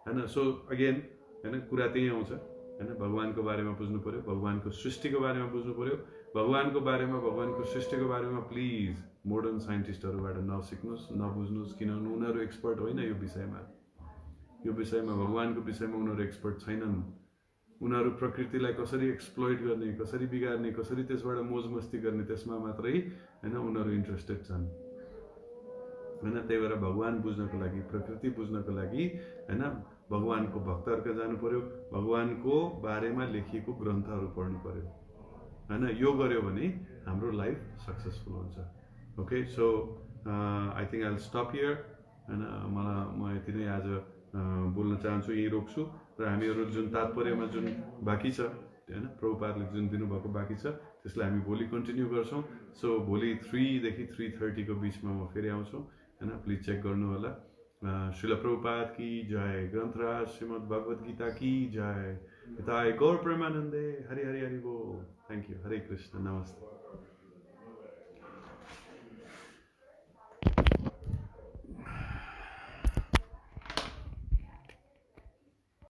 होइन। सो अगेन होइन कुरा त्यही आउँछ होइन, भगवान्को बारेमा बुझ्नु पर्यो, भगवान्को सृष्टिको बारेमा बुझ्नु पर्यो। भगवान्को बारेमा, भगवान्को सृष्टिको बारेमा प्लिज मोडर्न साइन्टिस्टहरूबाट नसिक्नुहोस्, नबुझ्नुहोस्, किनभने उनीहरू एक्सपर्ट होइन यो विषयमा। यो विषयमा, भगवान्को विषयमा उनीहरू एक्सपर्ट छैनन्। उनीहरू प्रकृतिलाई कसरी एक्सप्लोइट गर्ने, कसरी बिगार्ने, कसरी त्यसबाट मोज मस्ती गर्ने, त्यसमा मात्रै होइन उनीहरू इन्ट्रेस्टेड छन् होइन। त्यही भएर भगवान् बुझ्नको लागि, प्रकृति बुझ्नको लागि होइन भगवान्को भक्तहरूका जानु पर्यो, भगवान्को बारेमा लेखिएको ग्रन्थहरू पढ्नु पर्यो होइन। यो गर्यो भने हाम्रो लाइफ सक्सेसफुल हुन्छ। Okay, so I think I will stop here होइन। म यति नै आज बोल्न चाहन्छु, यहीँ रोक्छु। र हामीहरू जुन तात्पर्यमा जुन बाँकी छ होइन, प्रभुपादले जुन दिनुभएको बाँकी छ, त्यसलाई हामी भोलि कन्टिन्यू गर्छौँ। सो भोलि 3 देखि 3:30 को बिचमा म फेरि आउँछु होइन, प्लिज चेक गर्नु होला। श्रील प्रभुपाद की जय, ग्रन्थराज श्रीमद् भगवद गीता की जय, हिताय गौर प्रेमानंदे, हरि हरि हरि बोल। थैंक यू, हरे कृष्ण, नमस्ते।